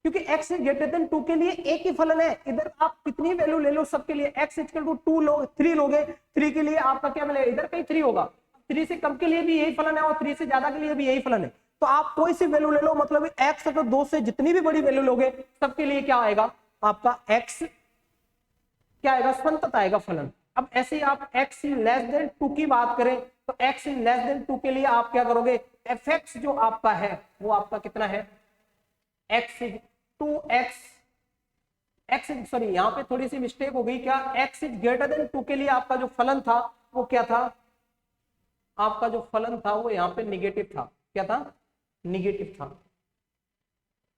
Speaker 1: क्योंकि x इज ग्रेटर देन 2 के लिए एक ही फलन है, इधर आप कितनी वैल्यू ले लो सबके लिए, x इक्वल टू 2 लो, 3 लोगे, 3 के लिए आपका क्या मिलेगा, इधर कहीं 3 होगा, 3 से कम के लिए भी यही फलन है और 3 से ज्यादा के लिए भी यही फलन है। तो आप कोई सी वैल्यू ले लो, मतलब x अगर 2 से जितनी भी बड़ी वैल्यू लोगे सबके लिए क्या आएगा, आपका x क्या आएगा, संतत आएगा फलन। अब ऐसे ही आप x लेस देन 2 की बात करें तो x लेस देन 2 के लिए आप क्या करोगे, fx जो आपका है वो आपका कितना है, x 2x, x सॉरी यहाँ पे थोड़ी सी मिस्टेक हो गई, क्या x इज ग्रेटर देन 2 के लिए आपका जो फलन था वो क्या था, आपका जो फलन था वो यहाँ पे निगेटिव था, क्या था, निगेटिव था।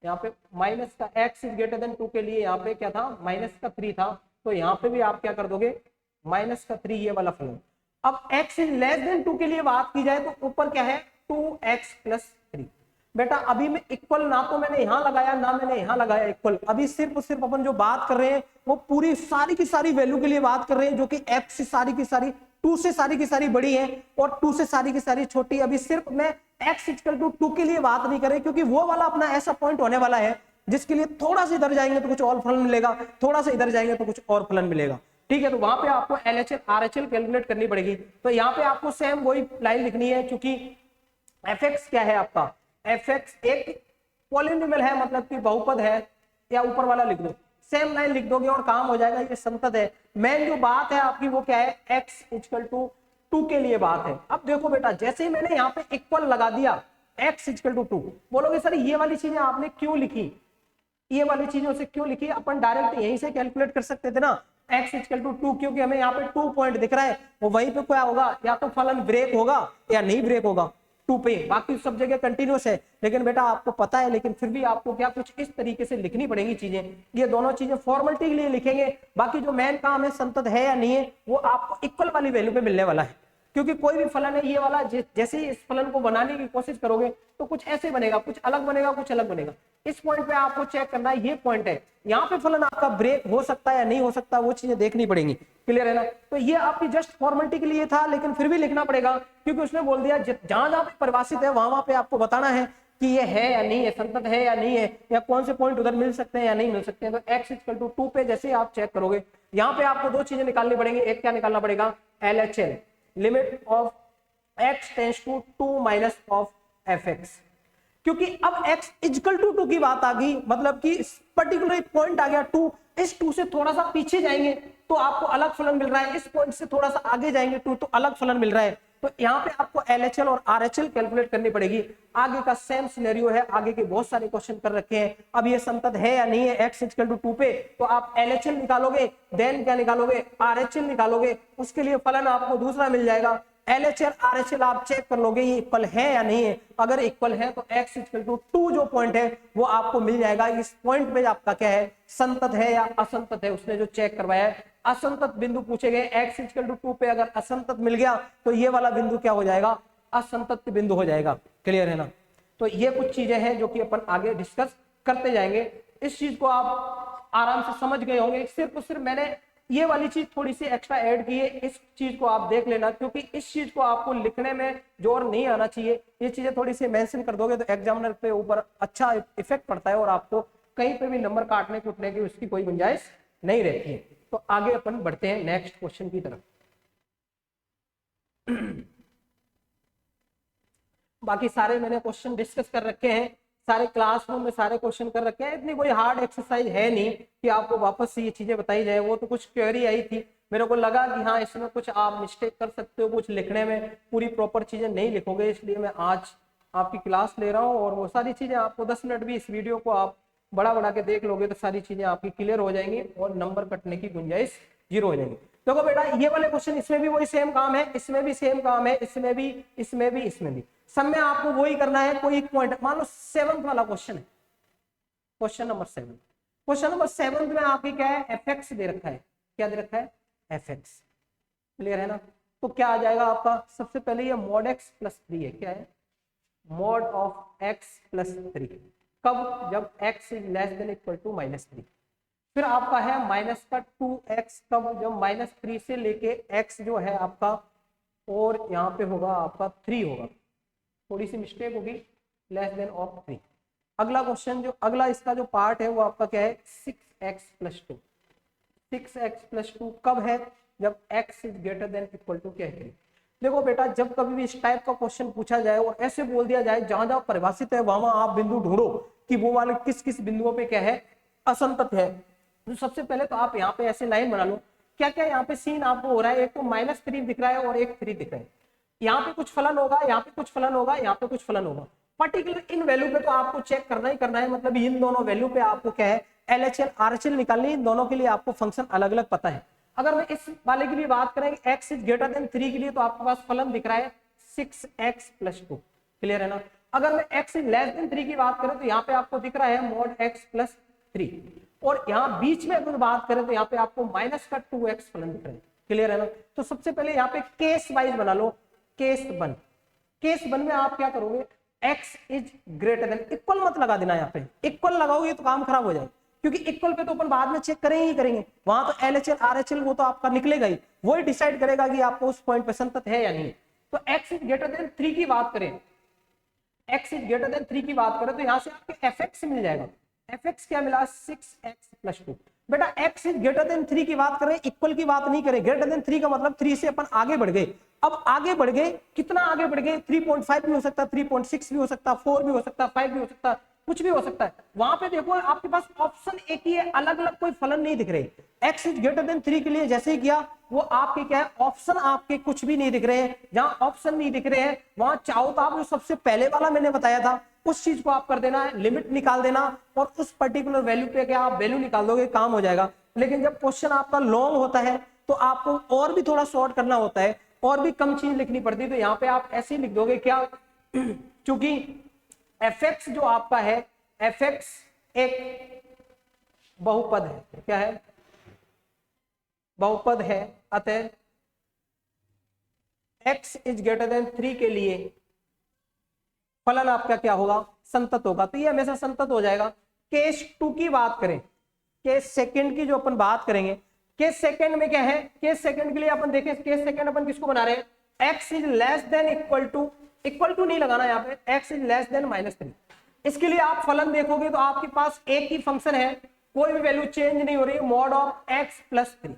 Speaker 1: यहाँ पे माइनस का x इज ग्रेटर देन 2 के लिए यहाँ पे क्या था, -3 था, तो यहाँ पे भी आप क्या कर दोगे, -3 ये वाला फलन। अब x इज लेस देन 2 के लिए बात की जाए तो ऊपर क्या है, 2x + 3। बेटा अभी मैं इक्वल ना तो मैंने यहां लगाया ना मैंने यहां लगाया इक्वल, अभी सिर्फ अपन जो बात कर रहे हैं वो पूरी सारी की सारी वैल्यू के लिए बात कर रहे हैं, जो कि x से सारी की सारी 2 से सारी की सारी बड़ी है और 2 से सारी की सारी छोटी। अभी सिर्फ मैं x इक्वल टू 2 के लिए बात नहीं कर रही, क्योंकि वो वाला अपना ऐसा पॉइंट होने वाला है जिसके लिए थोड़ा सा इधर जाएंगे तो कुछ और फलन मिलेगा, थोड़ा सा इधर जाएंगे तो कुछ और फलन मिलेगा। ठीक है, तो वहां पे आपको LHL RHL कैलकुलेट करनी पड़ेगी। तो यहाँ पे आपको सेम वही लाइन लिखनी है, क्योंकि fx क्या है आपका, fx एक पॉलिनोमियल है, मतलब कि बहुपद है, या ऊपर वाला लिख दो, सेम लाइन लिख दोगे और काम हो जाएगा, ये संतत है। मेन जो बात है आपकी वो क्या है, x इक्वल टू 2 के लिए बात है। अब देखो बेटा, जैसे ही मैंने यहाँ पे इक्वल लगा दिया x इक्वल टू 2, बोलोगे सर ये वाली चीजें आपने क्यों लिखी, ये वाली चीजों से क्यों लिखी, अपन डायरेक्ट यहीं से कैलकुलेट कर सकते थे ना, x इक्वल टू 2, क्योंकि हमें यहाँ पे 2 पॉइंट दिख रहा है, वो वहीं पे क्या होगा, या तो फलन ब्रेक होगा या नहीं ब्रेक होगा 2 पे, बाकी सब जगह कंटिन्यूस है। लेकिन बेटा आपको पता है, लेकिन फिर भी आपको क्या कुछ इस तरीके से लिखनी पड़ेगी चीजें, ये दोनों चीजें फॉर्मेलिटी के लिए लिखेंगे, बाकी जो मेन काम है संतत है या नहीं है वो आपको इक्वल वाली वैल्यू पे मिलने वाला है। क्योंकि कोई भी फलन है ये वाला, जैसे ही इस फलन को बनाने की कोशिश करोगे तो कुछ ऐसे बनेगा, कुछ अलग बनेगा, कुछ अलग बनेगा। इस पॉइंट पे आपको चेक करना है, ये पॉइंट है, यहाँ पे फलन आपका ब्रेक हो सकता है या नहीं हो सकता, वो चीजें देखनी पड़ेंगी। क्लियर है ना। तो ये आपकी जस्ट फॉर्मेलिटी के लिए था, लेकिन फिर भी लिखना पड़ेगा, क्योंकि उसने बोल दिया जहां जहां पे परिभाषित है वहां पे आपको बताना है कि ये है या नहीं है, संतत है या नहीं है, या कौन से पॉइंट उधर मिल सकते हैं या नहीं मिल सकते हैं। तो x इक्वल टू 2 पे जैसे आप चेक करोगे, यहाँ पे आपको 2 चीजें निकालनी पड़ेंगी। एक क्या निकालना पड़ेगा, LHL, limit of x tends to 2 minus of fx, क्योंकि अब x इक्वल टू 2 की बात आ गई, मतलब कि पर्टिकुलर पॉइंट आ गया 2, इस 2 से थोड़ा सा पीछे जाएंगे तो आपको अलग फलन मिल रहा है, इस पॉइंट से थोड़ा सा आगे जाएंगे 2 तो अलग फलन मिल रहा है। तो यहाँ पे आपको LHL और RHL कैलकुलेट करनी पड़ेगी। आगे का सेम सिनेरियो है, आगे के बहुत सारे क्वेश्चन कर रखे हैं। अब ये संतत है या नहीं है x इक्वल टू 2 पे, तो आप LHL निकालोगे, देन क्या निकालोगे, RHL निकालोगे, उसके लिए फलन आपको दूसरा मिल जाएगा। LHL RHL आप चेक कर लोगे ये इक्वल है या नहीं है, अगर इक्वल है तो x इक्वल टू 2 जो पॉइंट है वो आपको मिल जाएगा। इस पॉइंट पे आपका क्या है, संतत है या असंतत है, उसने जो चेक करवाया है। असंतत बिंदु पूछे गए, x इक्वल टू 2 पे अगर असंतत मिल गया तो ये वाला बिंदु क्या हो जाएगा, असंतत बिंदु हो जाएगा। क्लियर है ना। तो ये कुछ चीजें हैं जो कि अपन आगे डिस्कस करते जाएंगे। इस चीज को आप आराम से समझ गए होंगे। सिर्फ और सिर्फ मैंने ये वाली चीज थोड़ी सी एक्स्ट्रा ऐड की है, इस चीज को आप देख लेना, क्योंकि इस चीज को आपको लिखने में जोर नहीं आना चाहिए। ये चीजें थोड़ी सी मेंशन कर दोगे तो एग्जामिनर पे ऊपर अच्छा इफेक्ट पड़ता है और आपको कहीं पे भी नंबर काटने कूटने की उसकी कोई गुंजाइश नहीं रहती है। तो आगे अपन बढ़ते हैं नेक्स्ट क्वेश्चन की तरफ। बाकी सारे मैंने क्वेश्चन डिस्कस कर रखे हैं, सारे क्लासरूम में सारे क्वेश्चन कर रखे हैं। इतनी कोई हार्ड एक्सरसाइज है नहीं कि आपको वापस से ये चीजें बताई जाए। वो तो कुछ क्वेरी आई थी, मेरे को लगा कि हाँ इसमें कुछ आप मिस्टेक कर सकते हो, कुछ लिखने में पूरी प्रॉपर चीजें नहीं लिखोगे, इसलिए मैं आज आपकी क्लास ले रहा हूँ। और वो सारी चीजें आपको 10 मिनट भी इस वीडियो को आप बड़ा के देख लोगे तो सारी चीजें आपकी क्लियर हो जाएंगी और नंबर कटने की गुंजाइश 0 हो जाएंगी। देखो बेटा ये वाले क्वेश्चन, इसमें भी वही सेम काम है, इसमें भी सेम काम है, इसमें भी, इसमें भी, इसमें भी, सब में आपको वही करना है। कोई एक पॉइंट, मान लो 7th वाला क्वेश्चन है, क्वेश्चन नंबर 7। क्वेश्चन नंबर 7 में आपकी क्या है, एफ दे रखा है। क्या दे रखा है, एफ। क्लियर है ना। तो क्या आ जाएगा आपका, सबसे पहले ये mod x प्लस 3 है। क्या है, mod ऑफ x प्लस 3। कब, जब x is less than equal to -3। फिर आपका है माइनस का 2x, कब, जब -3 से लेके x जो है आपका, और यहाँ पे होगा आपका 3 होगा, थोड़ी सी मिस्टेक होगी, लेस देन ऑफ 3। अगला क्वेश्चन जो अगला इसका जो पार्ट है वो आपका क्या है, 6x प्लस 2। 6x प्लस 2 कब है, जब x is greater than equal to क्या है, 3। देखो बेटा जब कभी भी इस टाइप का क्वेश्चन पूछा जाए और ऐसे बोल दिया जाए जहां जहां परिभाषित है वहां आप बिंदु ढूंढो कि वो वाले किस किस बिंदुओं पे क्या है, असंतत है। तो सबसे पहले तो आप यहाँ पे ऐसे लाइन बना लो, क्या क्या यहाँ पे सीन आपको हो रहा है, एक तो -3 दिख रहा है और एक 3 दिख रहा है। यहाँ पे कुछ फलन होगा, यहाँ पे कुछ फलन होगा, यहाँ पे कुछ फलन होगा। पर्टिकुलर इन वैल्यू पे तो आपको चेक करना ही करना है, मतलब इन दोनों वैल्यू पे आपको क्या है, LHL RHL निकालनी, इन दोनों के लिए आपको फंक्शन अलग अलग पता है। अगर मैं इस वाले के लिए बात करें x इज ग्रेटर देन 3 के लिए, तो आपके पास फलन दिख रहा है 6x प्लस 2। क्लियर है ना। अगर मैं x इज लेस देन 3 की बात करें तो यहाँ पे आपको दिख रहा है mod x प्लस 3, और यहाँ बीच में अगर बात करें तो यहाँ पे आपको माइनस का 2x फलन दिख रहा है। क्लियर है ना। तो सबसे पहले यहाँ पे केस वाइज बना लो, केस 1। केस 1 में आप क्या करोगे, x is greater than, equal मत लगा देना, यहाँ पे इक्वल लगाओगे तो काम खराब हो जाए, क्योंकि इक्वल पे तो अपन बाद में चेक करेंगे ही करेंगे, वहां तो LHL RHL वो तो आपका निकलेगा ही, वही डिसाइड करेगा कि आपको उस पॉइंट पे संतत है या नहीं। तो x इज ग्रेटर देन 3 की बात करें, x इज ग्रेटर देन 3 की बात करें तो यहाँ से आपके fx मिल जाएगा। fx क्या मिला, 6x प्लस 2। बेटा x इज ग्रेटर देन 3 की बात करें, इक्वल की बात नहीं करें। ग्रेटर देन 3 का मतलब 3 से अपन आगे बढ़ गए। अब आगे बढ़ गए, कितना आगे बढ़ गए, 3.5 भी हो सकता है, 3.6 भी हो सकता है, 4 भी हो सकता है, 5 भी हो सकता है, कुछ भी हो सकता है। वहां पे देखो आपके पास ऑप्शन एक ही है, अलग अलग कोई फलन नहीं दिख रहे। x इज ग्रेटर देन 3 के लिए जैसे ही किया, वो आपके क्या है, ऑप्शन आपके कुछ भी नहीं दिख रहे हैं। जहां ऑप्शन नहीं दिख रहे हैं वहां चाहो तो आप जो सबसे पहले वाला मैंने बताया था उस चीज को आप कर देना है, लिमिट निकाल देना और उस पर्टिकुलर वैल्यू पे क्या आप वैल्यू निकाल दोगे, काम हो जाएगा। लेकिन जब क्वेश्चन आपका लॉन्ग होता है तो आपको और भी थोड़ा शॉर्ट करना होता है, और भी कम चीज लिखनी पड़ती है। तो यहाँ पे आप ऐसे ही लिख दोगे क्या, क्योंकि fx जो आपका है, fx एक बहुपद है। क्या है, बहुपद है, अतः x इज ग्रेटर देन 3 के लिए फलन आपका क्या होगा, संतत होगा। तो ये हमेशा संतत हो जाएगा। केस 2 की बात करें, केस सेकंड की जो अपन बात करेंगे, केस सेकंड में क्या है, केस सेकंड के लिए अपन देखें, केस सेकंड अपन किसको बना रहे हैं, x is less than equal to नहीं लगाना यहाँ पे, x इज लेस देन -3। इसके लिए आप फलन देखोगे तो आपके पास एक ही फंक्शन है, कोई भी वैल्यू चेंज नहीं हो रही, mod of x plus 3।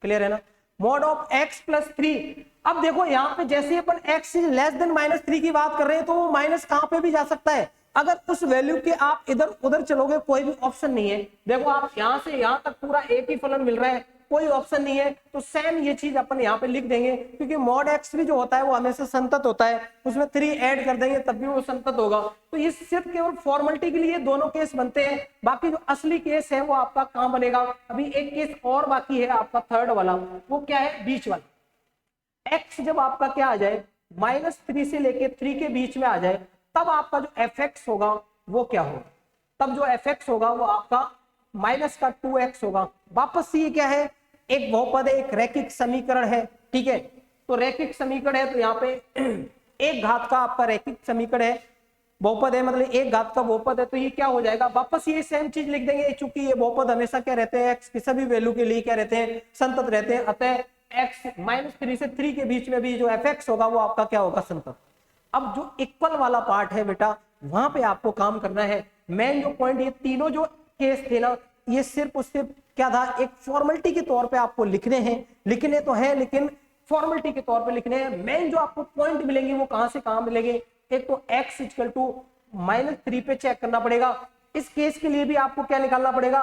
Speaker 1: Clear है ना, mod ऑफ x प्लस 3। अब देखो यहाँ पे जैसे अपन x इज लेस देन -3 की बात कर रहे हैं तो वो माइनस कहां पे भी जा सकता है। अगर उस वैल्यू के आप इधर उधर चलोगे कोई भी ऑप्शन नहीं है। देखो आप यहाँ से यहाँ तक पूरा एक ही फलन मिल रहा है, कोई ऑप्शन नहीं है, तो सेम ये चीज अपन यहाँ पे लिख देंगे, क्योंकि mod x भी जो होता है वो हमेशा संतत होता है, उसमें 3 ऐड कर देंगे तब भी वो संतत होगा। तो ये सिर्फ केवल फॉर्मेलिटी के लिए दोनों केस बनते हैं, बाकी जो असली केस है वो आपका कहाँ बनेगा। अभी एक केस और बाकी है आपका थर्ड वाला, वो क्या है, बीच वाला। x जब आपका क्या आ जाए, -3 से लेके 3 के बीच में आ जाए, तब आपका जो fx होगा वो क्या होगा, तब जो fx होगा वो आपका माइनस का 2x होगा। वापस से ये क्या है, एक बहुपद है, एक रैखिक समीकरण है, ठीक है। तो रैखिक समीकरण है तो यहाँ पे एक घात का आपका रैखिक समीकरण है, बहुपद है मतलब एक घात का बहुपद है, तो ये क्या हो जाएगा, वापस ये सेम चीज लिख देंगे, चूंकि ये बहुपद हमेशा क्या रहते हैं, एक्स की सभी वैल्यू के लिए क्या रहते हैं, संतत रहते हैं, अतः एक्स -3 से 3 के बीच में भी जो एफ एक्स होगा वो आपका क्या होगा, संतत। अब जो इक्वल वाला पार्ट है बेटा, वहां पे आपको काम करना है। मेन जो पॉइंट, ये तीनों जो केस थे ना, ये सिर्फ और सिर्फ क्या था, एक फॉर्मेलिटी के तौर पे आपको लिखने हैं, लिखने तो है लेकिन फॉर्मेलिटी के तौर पे लिखने हैं। मेन जो आपको पॉइंट मिलेंगे वो कहां से कहां मिलेंगे, एक तो x इक्वल टू -3 पे चेक करना पड़ेगा। इस केस के लिए भी आपको क्या निकालना पड़ेगा,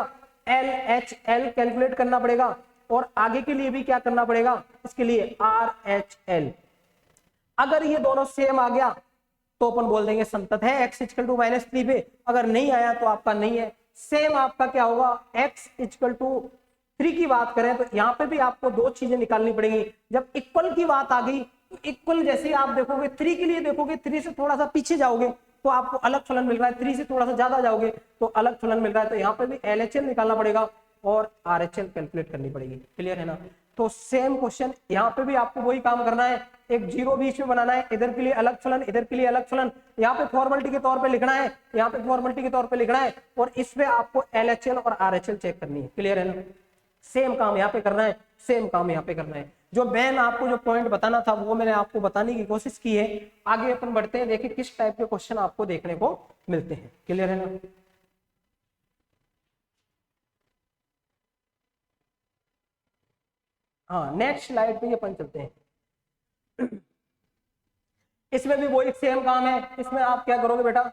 Speaker 1: LHL कैलकुलेट करना पड़ेगा, और आगे के लिए भी क्या करना पड़ेगा, इसके लिए RHL। अगर ये दोनों सेम आ गया तो अपन बोल देंगे संतत है x इक्वल टू -3 पे, अगर नहीं आया तो आपका नहीं है। सेम आपका क्या होगा, x इक्वल टू 3 की बात करें तो यहाँ पे भी आपको दो चीजें निकालनी पड़ेगी। जब इक्वल की बात आ गई तो इक्वल जैसे आप देखोगे 3 के लिए देखोगे, 3 से थोड़ा सा पीछे जाओगे तो आपको अलग फलन मिल रहा है, 3 से थोड़ा सा ज्यादा जाओगे तो अलग फलन मिल रहा है, तो यहाँ पे भी LHL निकालना पड़ेगा और RHL कैलकुलेट करनी पड़ेगी। क्लियर है ना। तो सेम क्वेश्चन यहाँ पे भी आपको वही काम करना है, एक जीरो बीच में बनाना है, इधर के लिए अलग फलन, इधर के लिए अलग फलन, यहाँ पे फॉर्मेलिटी के तौर पे लिखना है, यहाँ पे फॉर्मेलिटी के तौर पे लिखना है, और इसमें आपको LHL और RHL चेक करनी है। क्लियर है ना। सेम काम यहाँ पे करना है, सेम काम यहाँ पे करना है। जो मैंने आपको जो पॉइंट बताना था वो मैंने आपको बताने की कोशिश की है। आगे अपन बढ़ते हैं, देखिए किस टाइप के क्वेश्चन आपको देखने को मिलते हैं। क्लियर है ना। हाँ, नेक्स्ट स्लाइड पे अपन चलते हैं। इसमें भी वो एक सेम काम है। इसमें आप क्या करोगे बेटा,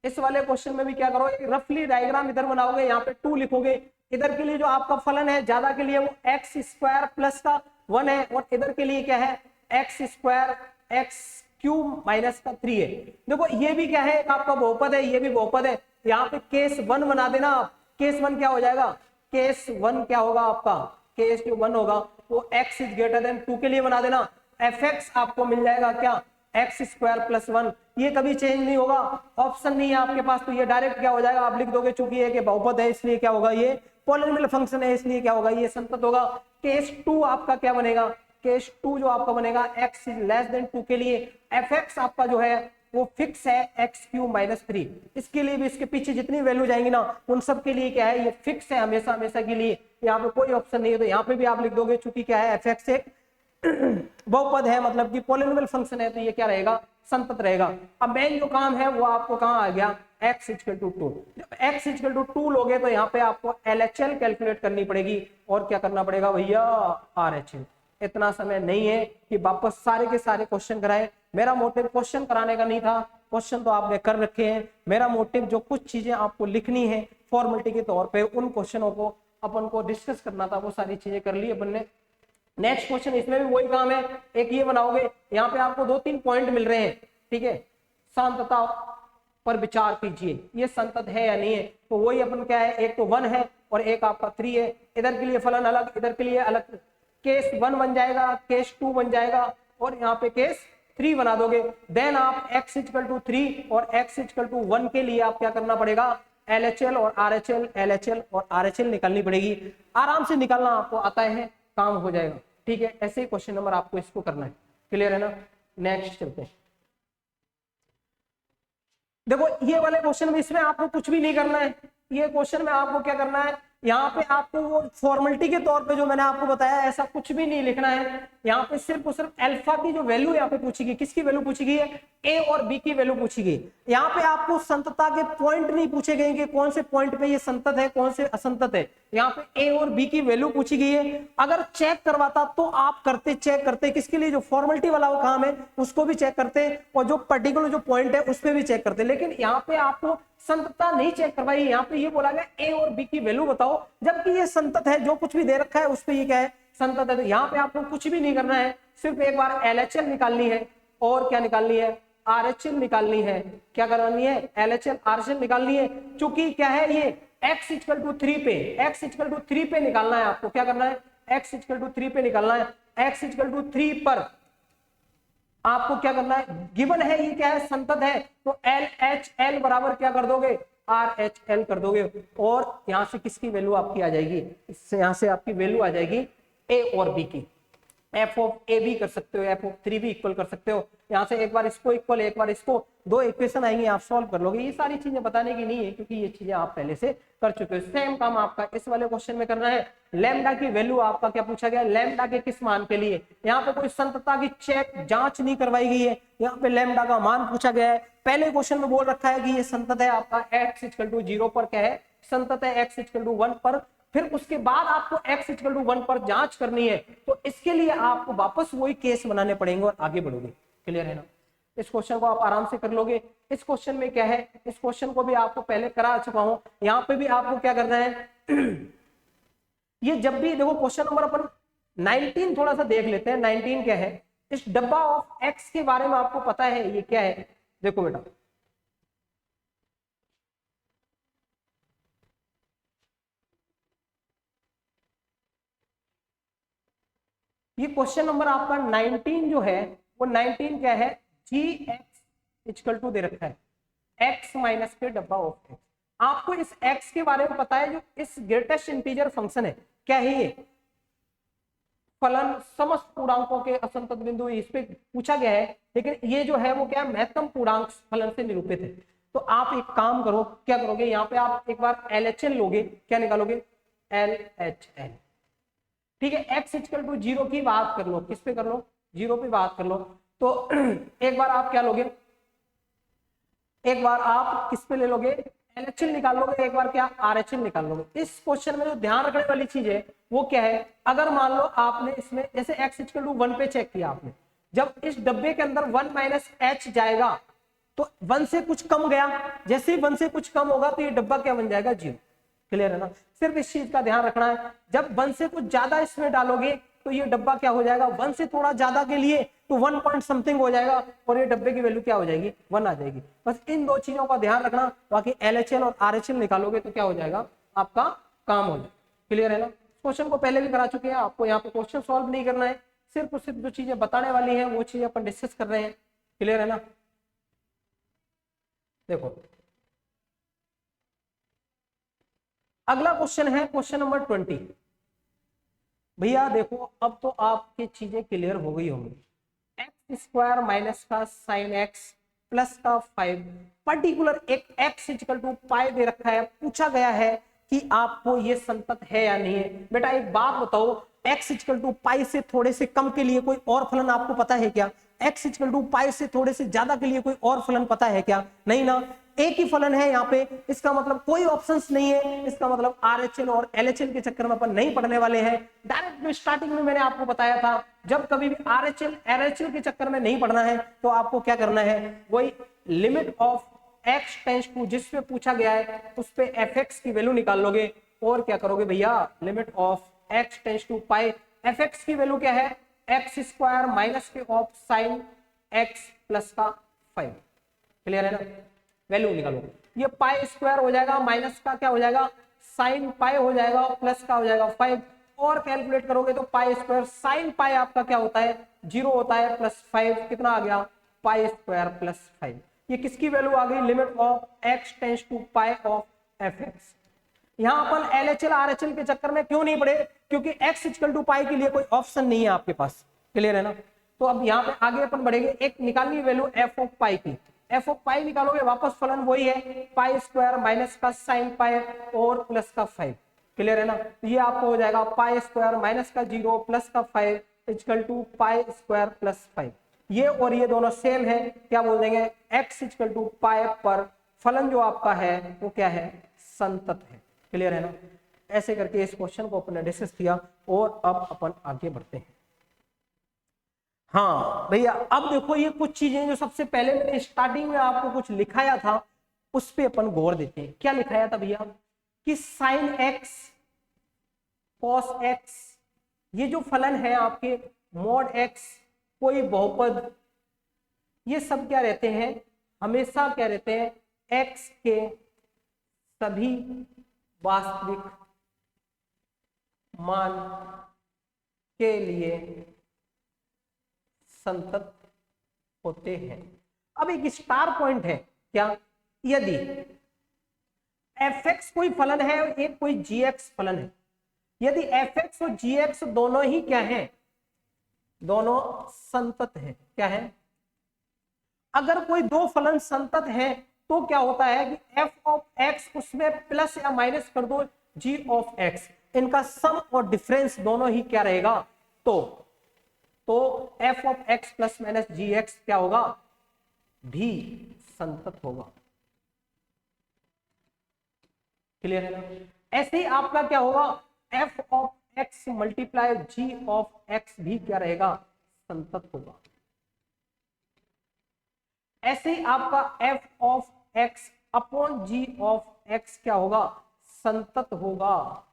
Speaker 1: इस वाले क्वेश्चन में भी क्या करो, एक रफली डायग्राम इधर बनाओगे, यहाँ पे 2 लिखोगे, इधर के लिए जो आपका फलन है ज्यादा के लिए वो एक्स स्क्वायर प्लस का 1 है, और इधर के लिए क्या है, x square x cube minus का 3 है। देखो ये भी क्या है, आपका बहुपद है, ये भी बहुपद है। यहाँ पे केस 1 बना देना आप। केस 1 क्या हो जाएगा, केस 1 क्या होगा आपका, केस जो 1 होगा वो x इज ग्रेटर देन 2 के लिए बना देना। एफ एक्स आपको मिल जाएगा क्या, एक्स स्क्वायर प्लस 1, ये कभी चेंज नहीं होगा, ऑप्शन नहीं है आपके पास, तो ये डायरेक्ट क्या हो जाएगा, आप लिख दोगे, चूंकि ये बहुपद है इसलिए क्या होगा, ये पॉलिनोमियल फंक्शन है इसलिए क्या होगा, ये संतत होगा। केस 2 आपका क्या बनेगा, केस 2 जो आपका बनेगा x इज लेस देन 2 के लिए एफ एक्स आपका जो है वो फिक्स है एक्स क्यूब माइनस 3। इसके लिए भी इसके पीछे जितनी वैल्यू जाएंगी ना उन सब के लिए क्या है, ये फिक्स है हमेशा हमेशा के लिए, यहाँ पे कोई ऑप्शन नहीं है। तो यहाँ पे भी आप लिख दोगे, चूंकि क्या है एफ एक्स एक बहुपद है मतलब कि पॉलिनोमियल फंक्शन है, तो ये क्या रहेगा, संतत रहेगा। अब मेन जो काम है वो आपको कहाँ आ गया, x इक्वल टू 2। जब x इक्वल टू 2 लोगे तो यहाँ पे आपको LHL कैलकुलेट करनी पड़ेगी, और क्या करना पड़ेगा भैया, RHL। इतना समय नहीं है कि वापस सारे के सारे क्वेश्चन कराए। मेरा मोटिव क्वेश्चन कराने का नहीं था, क्वेश्चन तो आपने कर रखे हैं। मेरा मोटिव जो कुछ चीजें आपको लिखनी है फॉर्मेलिटी के तौर पे, उन क्वेश्चनों को अपन को डिस्कस करना था, वो सारी चीजें कर ली अपन ने। नेक्स्ट क्वेश्चन, इसमें भी वही काम है, एक ये बनाओगे, यहाँ पे आपको 2-3 पॉइंट मिल रहे हैं, ठीक है। शांतता पर विचार कीजिए, ये संतत है या नहीं है, तो वही अपन क्या है, एक तो 1 है और एक आपका 3 है। इधर के लिए फलन अलग, इधर के लिए अलग, केस 1 बन जाएगा, केस 2 बन जाएगा, और यहाँ पे केस 3 बना दोगे। देन आप x इक्वल टू 3 और x इक्वल टू 1 के लिए आप क्या करना पड़ेगा, LHL और RHL, LHL और RHL निकालनी पड़ेगी। आराम से निकालना आपको आता है, काम हो जाएगा, ठीक है। ऐसे ही क्वेश्चन नंबर आपको इसको करना है। क्लियर है ना। नेक्स्ट चलते हैं। देखो ये वाले क्वेश्चन में इसमें आपको कुछ भी नहीं करना है। ये क्वेश्चन में आपको क्या करना है, यहाँ पे आपको वो फॉर्मेलिटी के तौर पे जो मैंने आपको बताया ऐसा कुछ भी नहीं लिखना है। यहाँ पे सिर्फ और सिर्फ अल्फा की जो वैल्यू यहाँ पे पूछी गई, किसकी वैल्यू पूछी गई है, ए और बी की वैल्यू पूछी गई। यहाँ पे आपको संतता के पॉइंट नहीं पूछे गए कि कौन से पॉइंट पे ये संतत है कौन से असंतत है। यहाँ पे ए और बी की वैल्यू पूछी गई है। अगर चेक करवाता तो आप करते, चेक करते, किसके लिए, जो फॉर्मेलिटी वाला वो काम है उसको भी चेक करते, और जो पर्टिकुलर जो पॉइंट है उस पर भी चेक करते। लेकिन यहाँ पे आपको संतता नहीं चेक करवाई, यहाँ पे ये बोला गया ए और बी की वैल्यू बताओ, जबकि ये संतत है, जो कुछ भी दे रखा है उस पे ये क्या है, संतत है। तो यहाँ पे आपको कुछ भी नहीं करना है, सिर्फ एक बार LHL निकालनी है, और क्या निकालनी है, RHL निकालनी है। क्या करनी है, LHL RHL निकालनी है। चूंकि क्या है, ये x इक्वल टू 3 पे, x इक्वल टू 3 पे निकालना है आपको। क्या करना है, x इक्वल टू 3 पे निकालना है। x इक्वल टू 3 पर आपको क्या करना है, गिवन है ये क्या है, संतत है, तो एल एच एल बराबर क्या कर दोगे, आर एच एल कर दोगे, और यहां से किसकी वैल्यू आपकी आ जाएगी, इससे यहां से आपकी वैल्यू आ जाएगी ए और बी की। एफ ऑफ ए भी कर सकते हो, एफ ऑफ 3 भी इक्वल कर सकते हो, यहाँ से एक बार इसको इक्वल एक बार इसको, दो इक्वेशन आएंगे आप सॉल्व कर लोगे। ये सारी चीजें बताने की नहीं है क्योंकि ये चीजें आप पहले से कर चुके हो। सेम काम आपका इस वाले क्वेश्चन में करना है। लैम्डा की वैल्यू आपका क्या पूछा गया, लैम्डा के किस मान के लिए, यहाँ पे कोई संतता की चेक जांच नहीं करवाई गई है, यहाँ पे लैम्डा का मान पूछा गया है। पहले क्वेश्चन में बोल रखा है कि ये संतत है आपका एक्स इक्वल टू 0 पर, क्या है, संतत है एक्स इक्वल टू 1 पर। फिर उसके बाद आपको x इक्वल टू 1 पर जांच करनी है, तो इसके लिए आपको वापस वही केस बनाने पड़ेंगे और आगे बढ़ोगे। क्लियर है ना? इस क्वेश्चन को आप आराम से कर लोगे। इस क्वेश्चन में क्या है, इस क्वेश्चन को भी आपको पहले करा चुका हूं, यहाँ पे भी आपको क्या करना है ये जब भी देखो क्वेश्चन नंबर अपन 19 थोड़ा सा देख लेते हैं। 19 क्या है, इस डब्बा ऑफ x के बारे में आपको पता है ये क्या है, देखो बेटा ये क्वेश्चन नंबर आपका 19 जो है वो 19 क्या है, जी एक्स इक्वल टू दे रखा है x माइनस के डब्बा ऑफ x। आपको इस x के बारे में पता है, जो इस ग्रेटेस्ट इंटीजर फंक्शन है, क्या है ये, फलन समस्त पूर्णांकों के असंतत बिंदु, इस पे पूछा गया है। लेकिन ये जो है वो क्या, महत्तम पूर्णांक फलन से निरूपित है। तो आप एक काम करो, क्या करोगे, यहाँ पे आप एक बार LHL लोगे, क्या निकालोगे, LHL। ठीक है, x इक्वल टू 0 की बात कर लो, किस पे कर लो, 0 पे बात कर लो। तो एक बार आप क्या लोगे, एक बार आप किस पे ले लोगे, LHL निकाल लोगे, एक बार क्या RHL निकाल लोगे। इस क्वेश्चन में जो ध्यान रखने वाली चीज है वो क्या है, अगर मान लो आपने इसमें जैसे x इक्वल टू 1 पे चेक किया आपने, जब इस डब्बे के अंदर 1 माइनस एच जाएगा तो 1 से कुछ कम गया, जैसे ही 1 से कुछ कम होगा तो ये डब्बा क्या बन जाएगा, 0। क्लियर है ना? सिर्फ इस चीज का ध्यान रखना है, जब 1 से कुछ ज्यादा इसमें डालोगे तो ये डब्बा क्या हो जाएगा, 1 से थोड़ा ज्यादा के लिए तो 1 पॉइंट समथिंग हो जाएगा और ये डब्बे की वैल्यू क्या हो जाएगी, 1 आ जाएगी। बस इन दो चीजों का ध्यान रखना, बाकी LHL और RHL निकालोगे तो क्या हो जाएगा, आपका काम हो जाएगा। क्लियर है ना? क्वेश्चन को पहले भी करा चुके हैं, आपको यहाँ पे क्वेश्चन सॉल्व नहीं करना है, सिर्फ और सिर्फ जो चीजें बताने वाली है वो चीजें अपन डिस्कस कर रहे हैं। क्लियर है ना? देखो अगला क्वेश्चन है क्वेश्चन नंबर 20। भैया देखो अब तो आपकी चीजें क्लियर हो गई होंगी। एक्स स्क्वायर माइनस का साइन एक्स प्लस का 5, पर्टिकुलर एक एक्स इक्वल टू पाई दे रखा है, पूछा गया है कि आपको ये संतत है या नहीं है। बेटा एक बात बताओ, एक्स इक्वल टू पाई से थोड़े से कम के लिए कोई और फलन आपको पता है क्या, एक्स इक्वल टू पाई से थोड़े से ज्यादा के लिए कोई और फलन पता है क्या, नहीं ना, एक ही फलन है यहाँ पे। इसका मतलब कोई ऑप्शंस नहीं है, इसका मतलब RHL और LHL के चक्कर में अपन नहीं पढ़ने वाले हैं। डायरेक्ट जो स्टार्टिंग में मैंने आपको बताया था, जब कभी भी RHL LHL के चक्कर में नहीं पढ़ना है तो आपको क्या करना है, वही limit of x tends to, जिसपे पूछा गया है उस पे fx की वैल्यू निकाल लोगे और क्या करोगे भैया, limit of x tends to pi, fx की वैल्यू क्या है, एक्स स्क्वायर माइनस के ऑफ साइन x प्लस का 5। क्लियर है ना? वैल्यू निकालो, ये पाई स्क्वायर हो जाएगा, माइनस का क्या हो जाएगा, साइन पाई हो जाएगा, प्लस का हो जाएगा 5, और कैलकुलेट करोगे तो पाई स्क्वायर साइन पाई आपका क्या होता है, 0 होता है, प्लस 5 कितना आ गया, पाई स्क्वायर प्लस 5। ये किसकी वैल्यू आ गई, limit of x tends to pi of f x. यहां अपन LHL RHL के चक्कर में क्यों नहीं पड़े, क्योंकि x इक्वल टू पाई के लिए कोई ऑप्शन नहीं है आपके पास। क्लियर है ना? तो अब यहाँ पे आगे अपन बढ़ेंगे, एक निकालनी वैल्यू f ऑफ पाई की, f ऑफ पाई निकालोगे, वापस फलन वही है, पाई स्क्वायर माइनस का साइन पाई और प्लस का 5। क्लियर है ना? तो ये आपको हो जाएगा पाई स्क्वायर माइनस का 0 प्लस का 5 equal to pi square plus 5। ये और ये दोनों सेम है, क्या बोल देंगे, x इक्वल टू पाई पर फलन जो आपका है वो क्या है, संतत है। क्लियर है ना? ऐसे करके इस क्वेश्चन को अपने डिस्कस किया और अब अपन आगे बढ़ते हैं। हाँ भैया अब देखो ये कुछ चीजें जो सबसे पहले मैंने स्टार्टिंग में आपको कुछ लिखाया था उस पे अपन गौर देते हैं। क्या लिखाया था भैया, कि साइन एक्स कॉस एक्स, ये जो फलन है आपके मॉड एक्स, कोई बहुपद, ये सब क्या रहते हैं, हमेशा क्या रहते हैं, एक्स के सभी वास्तविक मान के लिए संतत होते हैं। अब एक स्टार पॉइंट है क्या, यदि fx कोई फलन है और एक कोई gx फलन है, यदि fx और gx दोनों ही क्या है, दोनों संतत है, क्या है, अगर कोई दो फलन संतत है तो क्या होता है कि f ऑफ x उसमें प्लस या माइनस कर दो g ऑफ x, इनका सम और डिफरेंस दोनों ही क्या रहेगा, तो f of x plus minus g x क्या होगा, भी संतत होगा। क्लियर है ना। ऐसे ही आपका क्या होगा, f of x multiply g of x भी क्या रहेगा, संतत होगा। ऐसे ही आपका f of x upon g of x क्या होगा, संतत होगा।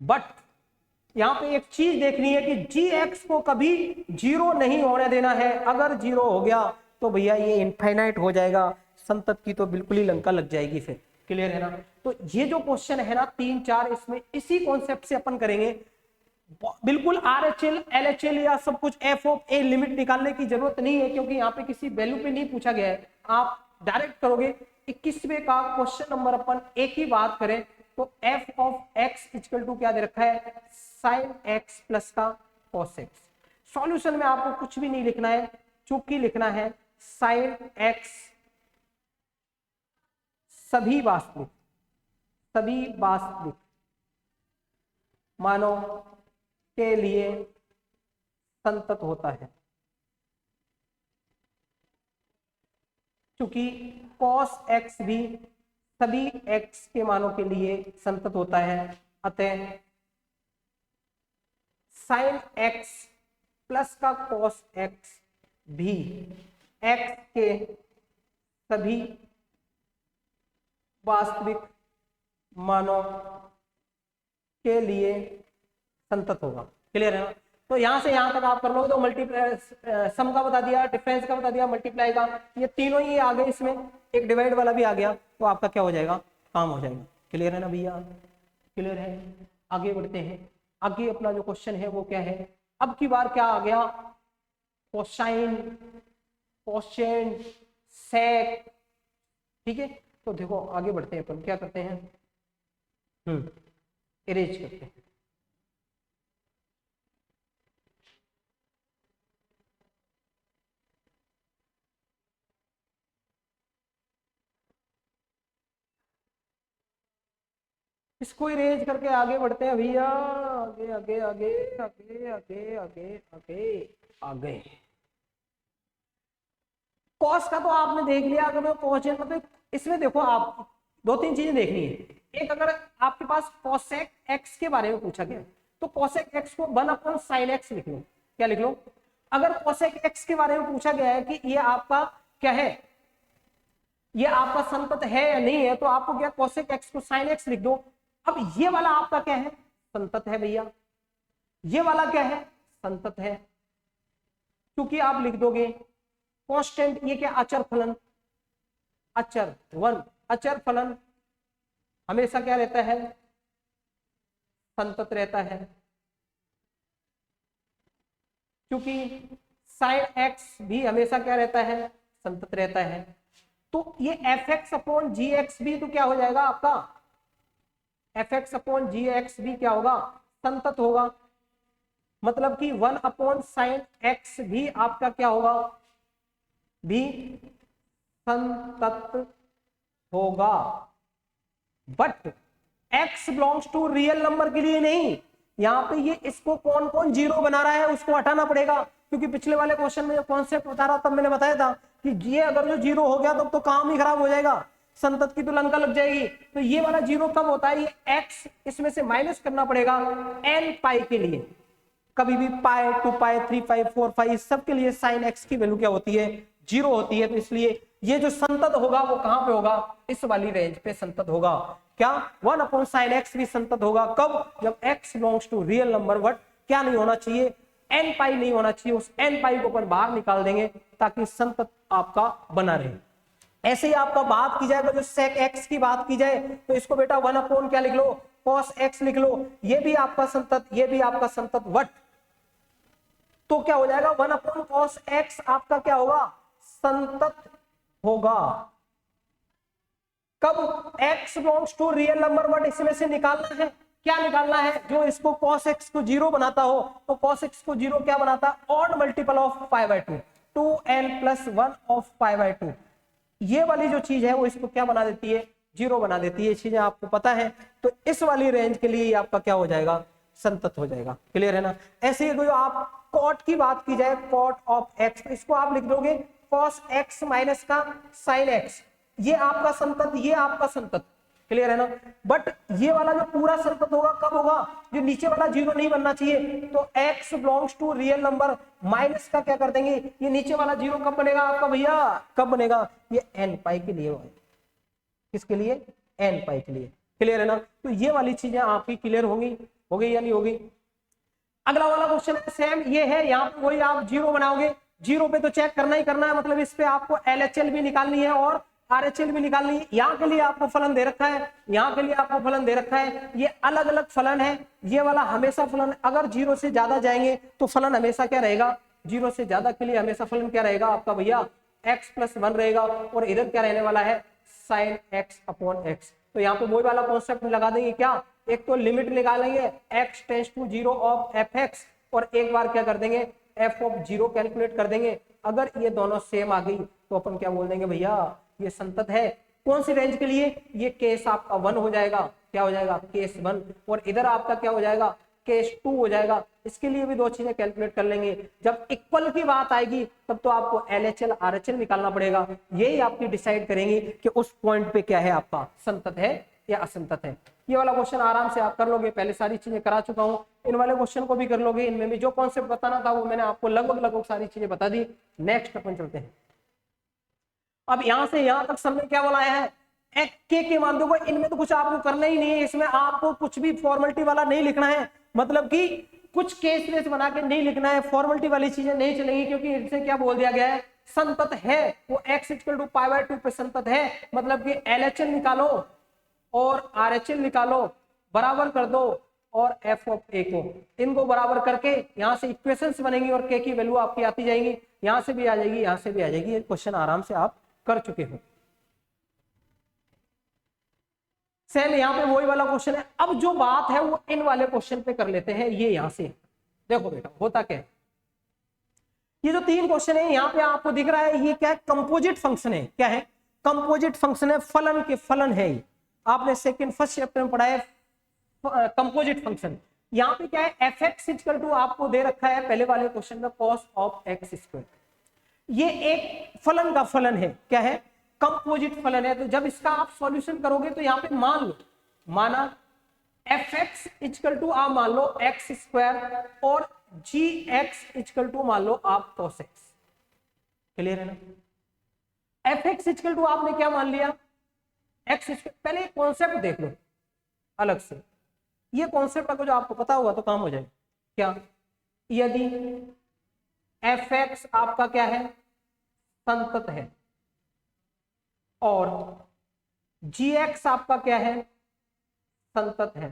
Speaker 1: बट यहां पे एक चीज देखनी है कि gx को कभी जीरो नहीं होने देना है, अगर जीरो हो गया तो भैया ये इनफाइनाइट हो जाएगा, संतत की तो बिल्कुल ही लंका लग जाएगी फिर। क्लियर है ना। तो ये जो क्वेश्चन है ना 3, 4, इसमें इसी कॉन्सेप्ट से अपन करेंगे। बिल्कुल RHL LHL या सब कुछ f ऑफ a लिमिट निकालने की जरूरत नहीं है, क्योंकि यहाँ पे किसी वैल्यू पे नहीं पूछा गया है, आप डायरेक्ट करोगे। 21वें का क्वेश्चन नंबर अपन एक ही बात करें तो f of x equal to क्या दे रखा है, साइन x प्लस का cos x। सॉल्यूशन में आपको कुछ भी नहीं लिखना है, चूंकि लिखना है साइन x सभी वास्तविक मानो के लिए संतत होता है, क्योंकि cos x भी सभी x के मानों के लिए संतत होता है, अतः sin x प्लस का cos x भी x के सभी वास्तविक मानों के लिए संतत होगा। क्लियर है ना। तो यहां से यहां तक आप कर लोगे तो मल्टीप्लाई सम का बता दिया, डिफरेंस का बता दिया, मल्टीप्लाई का, ये तीनों ही आ गए, इसमें एक डिवाइड वाला भी आ गया, तो आपका क्या हो जाएगा, काम हो जाएगा। क्लियर है ना भैया, क्लियर है। आगे बढ़ते हैं। आगे अपना जो क्वेश्चन है वो क्या है, अब की बार क्या आ गया, कोसाइन, कोसेंट, सेक। ठीक है, तो देखो आगे बढ़ते हैं, अपन क्या करते हैं, इरेज करते हैं। इसको इरेज करके आगे बढ़ते हैं भैया, आगे आगे आगे आगे आगे आगे आगे आगे। कॉस का तो आपने देख लिया, अगर मैं कोसेंट मतलब इसमें देखो आप 2-3 चीजें देखनी है। एक, अगर आपके पास कोसेक एक्स के बारे में पूछा गया तो कोसेक एक्स को 1/sin x लिख लो। क्या लिख लो, अगर कोसेक एक्स के बारे में पूछा गया है कि ये आपका क्या है, ये आपका संतत है या नहीं है, तो आपको क्या कोसेक एक्स को sin x लिख दो। अब ये वाला आपका क्या है, संतत है भैया, ये वाला क्या है, संतत है, क्योंकि आप लिख दोगे कांस्टेंट, ये क्या अचर फलन, अचर वन, अचर फलन हमेशा क्या रहता है, संतत रहता है, क्योंकि sin x भी हमेशा क्या रहता है, संतत रहता है। तो ये fx अपॉन जी एक्स भी तो क्या हो जाएगा आपका, fx अपॉन जी एक्स भी क्या होगा, संतत होगा। मतलब कि 1/sin x भी आपका क्या होगा, भी संतत होगा। But x belongs to real number के लिए नहीं, यहाँ पे ये इसको कौन कौन जीरो बना रहा है उसको हटाना पड़ेगा, क्योंकि पिछले वाले क्वेश्चन में कॉन्सेप्ट बता रहा तब मैंने बताया था कि ये अगर जो जीरो हो गया तब तो काम ही खराब हो जाएगा, संतत की तो लंका लग जाएगी। तो ये वाला जीरो कब होता है, ये x इसमें से माइनस करना पड़ेगा n पाई के लिए, कभी भी पाई, 2 पाई, 3 पाई, 4 पाई, सब के लिए sin x की वैल्यू क्या होती है, जीरो होती है। तो इसलिए ये जो संतत होगा वो कहां पे होगा, इस वाली रेंज पे संतत होगा। क्या 1/sin x भी संतत होगा, कब, जब x belongs to real number, but क्या नहीं होना चाहिए, n पाई नहीं होना चाहिए। उस n पाई को अपन बाहर निकाल देंगे ताकि संतत आपका बना रहे। ऐसे ही आपका बात की जाए तो जो sec x की बात की जाए तो इसको बेटा 1/ क्या लिख लो, cos x लिख लो, ये भी आपका संतत, ये भी आपका संतत। वट तो क्या हो जाएगा 1/cos x आपका क्या होगा, संतत होगा। कब x belongs to real number, but इसमें से निकालना है, क्या निकालना है, जो इसको cos x को 0 बनाता हो, तो cos x को 0 क्या बनाता है, odd multiple of π/2, 2n + 1 of π/2। ये वाली जो चीज है वो इसको क्या बना देती है, 0 बना देती है, चीजें आपको पता है। तो इस वाली रेंज के लिए आपका क्या हो जाएगा, संतत हो जाएगा। क्लियर है ना। ऐसे ही आप कॉट की बात की जाए, कॉट ऑफ एक्स, तो इसको आप लिख दोगे cos x माइनस का sin x, ये आपका संतत, ये आपका संतत। क्लियर है ना। बट ये वाला जो पूरा संतत होगा कब होगा, जो नीचे वाला 0 नहीं बनना चाहिए, तो x belongs to real number minus का क्या कर देंगे, ये नीचे वाला 0 कब बनेगा आपका भैया, कब बनेगा, ये n पाई के लिए, किसके लिए, n पाई के लिए। क्लियर है ना। तो ये वाली चीजें आपकी क्लियर होगी, होगी या नहीं होगी। अगला वाला क्वेश्चन सेम ये है, यहाँ पे वही आप 0 बनाओगे, 0 पे तो चेक करना ही करना है, मतलब इस पे आपको LHL भी निकालनी है और RHL भी निकालनी है। यहाँ के लिए आपको फलन दे रखा है, यहाँ के लिए आपको फलन दे रखा है, ये अलग अलग फलन है। ये वाला हमेशा फलन अगर 0 से ज्यादा जाएंगे तो फलन हमेशा क्या रहेगा, 0 से ज्यादा के लिए हमेशा फलन क्या रहेगा आपका भैया, x + 1 रहेगा, और इधर क्या रहने वाला है, sin x/x। तो यहाँ पे वही वाला कॉन्सेप्ट लगा देंगे, क्या, एक तो लिमिट निकालेंगे x tends to 0 of fx, और एक बार क्या कर देंगे f(0) कैलकुलेट कर देंगे। अगर ये दोनों सेम आ गई तो अपन क्या बोल देंगे भैया, ये संतत है। कौन सी रेंज के लिए, ये केस आपका 1 हो जाएगा, क्या हो जाएगा, केस 1, और इधर आपका क्या हो जाएगा, केस 2 हो जाएगा। इसके लिए भी दो चीजें कैलकुलेट कर लेंगे। जब इक्वल की बात आएगी तब तो आपको LHL RHL निकालना पड़ेगा, यही आपकी डिसाइड करेंगे कि उस पॉइंट पे क्या है आपका, संतत है या असंतत है। ये वाला क्वेश्चन आराम से आप कर लोगे, पहले सारी चीजें करा चुका हूं, इन वाले क्वेश्चन को भी कर लोगे। इनमें भी जो कॉन्सेप्ट बताना था वो मैंने आपको लगभग सारी चीजें बता दी। नेक्स्ट अपन चलते हैं। अब यहां से यहां तक सबने क्या बोला है, के मानदंडों को, इनमें तो कुछ आपको करना ही नहीं है, इसमें आपको कुछ भी फॉर्मेलिटी वाला नहीं लिखना है, मतलब कि कुछ केस लेस बना के नहीं लिखना है, फॉर्मेलिटी वाली चीजें नहीं चलेंगी, क्योंकि इनसे क्या बोल दिया गया है, संतत है वो x = π/2 पे संतत है। मतलब कि LHL निकालो और RHL निकालो, बराबर कर दो, और f ऑफ a को, इनको बराबर करके यहां से इक्वेशंस बनेंगी और k की वैल्यू आपकी आती जाएगी, यहां से भी आ जाएगी, यहां से भी आ जाएगी। ये क्वेश्चन आराम से आप कर चुके हो। सेम यहाँ पे वही वाला क्वेश्चन है। अब जो बात है वो इन वाले क्वेश्चन पे कर लेते हैं। ये यहां से देखो बेटा होता क्या है, ये जो 3 क्वेश्चन है यहाँ पे आपको दिख रहा है, ये क्या है, कंपोजिट फंक्शन है। क्या है, कंपोजिट फंक्शन है, फलन के फलन है। आपने फर्स्ट चैप्टर में पढ़ा है कंपोजिट फंक्शन। यहाँ पे क्या है, fx = आपको दे रखा है पहले वाले क्वेश्चन में cos ऑफ x²। ये एक फलन का फलन है, क्या है, कंपोजिट फलन है। तो जब इसका आप सॉल्यूशन करोगे तो यहाँ पे मान लो, माना fx = आप मान लो x² और gx = मान लो आप cos x। क्लियर है ना। fx = आपने क्या मान लिया, x²। पहले कॉन्सेप्ट देख लो अलग से, ये कॉन्सेप्ट अगर जो आपको पता होगा तो काम हो जाएगा। क्या, यदि fx आपका क्या है, संतत है, और gx आपका क्या है, संतत है,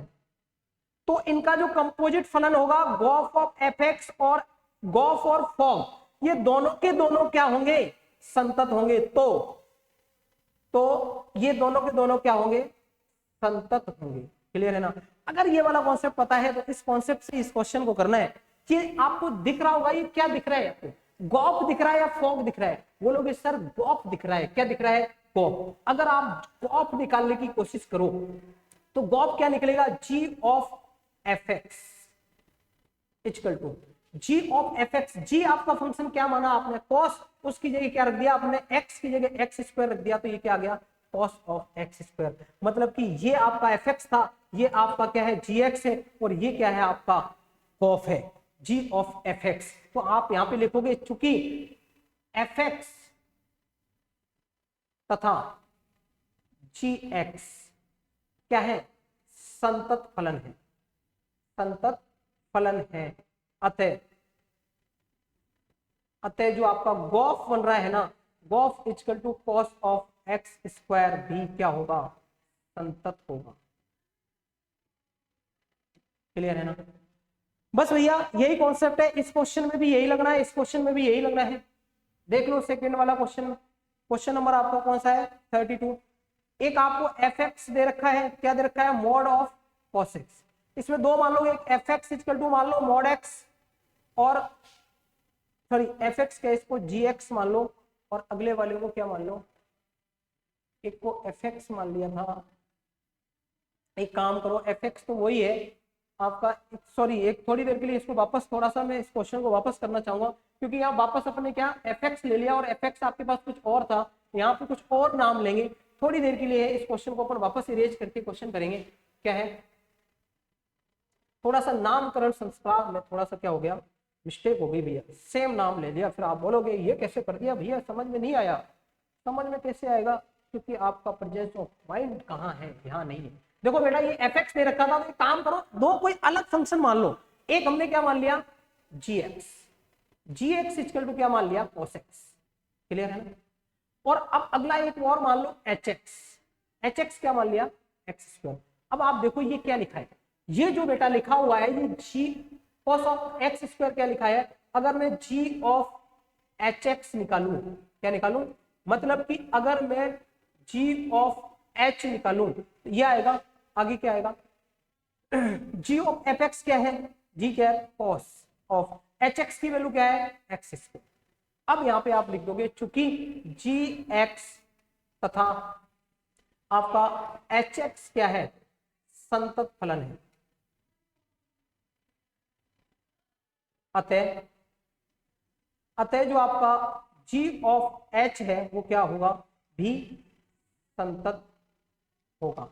Speaker 1: तो इनका जो कंपोजिट फलन होगा गॉफ ऑफ fx और गॉफ और फॉग, ये दोनों के दोनों क्या होंगे, संतत होंगे। तो ये दोनों के दोनों क्या होंगे, संतत होंगे। क्लियर है ना। अगर ये वाला कॉन्सेप्ट पता है तो इस कॉन्सेप्ट से इस क्वेश्चन को करना है कि आपको दिख रहा होगा, ये क्या दिख रहा है आपको, गॉफ दिख रहा है या फॉग दिख रहा है। बोलोगे सर गॉफ दिख रहा है, क्या दिख रहा है, गॉफ। अगर आप गॉफ निकालने की कोशिश करो तो गॉफ क्या निकलेगा, g of fx = g of fx। g आपका फंक्शन क्या माना आपने, cos, उसकी जगह क्या रख दिया आपने, x की जगह x² रख दिया, तो ये क्या आ गया, cos ऑफ x²। मतलब कि ये आपका fx था, ये आपका क्या है, gx है, और ये क्या है आपका cos है, g ऑफ fx। तो आप यहां पे लिखोगे चूंकि fx तथा gx क्या है, संतत फलन है, संतत फलन है। अतः जो आपका गॉफ बन रहा है ना, गॉफ = cos ऑफ x² भी क्या होगा, संतत होगा। क्लियर है ना। बस भैया यही कॉन्सेप्ट है, इस क्वेश्चन में भी यही लगना है, इस क्वेश्चन में भी यही लगना है। देख लो सेकंड वाला क्वेश्चन, क्वेश्चन नंबर आपका कौन सा है 32। एक आपको एफ एक्स दे रखा है, क्या दे रखा है, मॉड ऑफ कॉस एक्स। इसमें दो मान लो, एक एफ एक्स इक्वल टू मान लो मॉड एक्स, और सॉरी एफ एक्स क्या इसको जी एक्स मान लो, और अगले वाले को क्या मान लो, एक को एफ एक्स मान लिया था। एक काम करो, एफ एक्स तो वही है आपका, सॉरी एक थोड़ी देर के लिए इसको वापस, थोड़ा सा मैं इस क्वेश्चन को वापस करना चाहूंगा, क्योंकि यहाँ वापस अपने क्या एफ एक्स ले लिया और एफ एक्स आपके पास कुछ और था, यहाँ पे कुछ और नाम लेंगे। थोड़ी देर के लिए इस क्वेश्चन को अपन वापस इरेज करके क्वेश्चन करेंगे। क्या है, थोड़ा सा नामकरण संस्कार में थोड़ा सा क्या हो गया, मिस्टेक हो गई भैया, सेम नाम ले लिया। फिर आप बोलोगे ये कैसे कर दिया भैया, समझ में नहीं आया। समझ में कैसे आएगा, क्योंकि आपका प्रेजेंस ऑफ माइंड कहाँ है, यहाँ नहीं है। देखो बेटा ये एफ एक्स दे रखा था, तो एक काम करो, दो कोई अलग फंक्शन मान लो। एक हमने क्या मान लिया, G X, G X equal to क्या मान लिया, कोस एक्स। क्लियर है ना। और अब अगला एक और मान लो एच एक्स, एच एक्स क्या मान लिया, एक्स स्क्वायर। अब आप देखो ये क्या लिखा है, ये जो बेटा लिखा हुआ है ये जी कॉस ऑफ एक्स स्क्वायर क्या लिखा है। अगर मैं जी ऑफ एच एक्स निकालू, क्या निकालू, मतलब कि अगर मैं जी ऑफ एच निकालू तो ये आएगा, आगे क्या आएगा, जी ऑफ एफ एक्स क्या है, जी क्या है, कॉस ऑफ एच एक्स की वैल्यू क्या है, एक्स स्क्वायर। अब यहां पे आप लिख दोगे, चूंकि जी एक्स तथा आपका एच एक्स क्या है, संतत फलन है, अतः जो आपका जी ऑफ एच है वो क्या होगा, भी संतत होगा।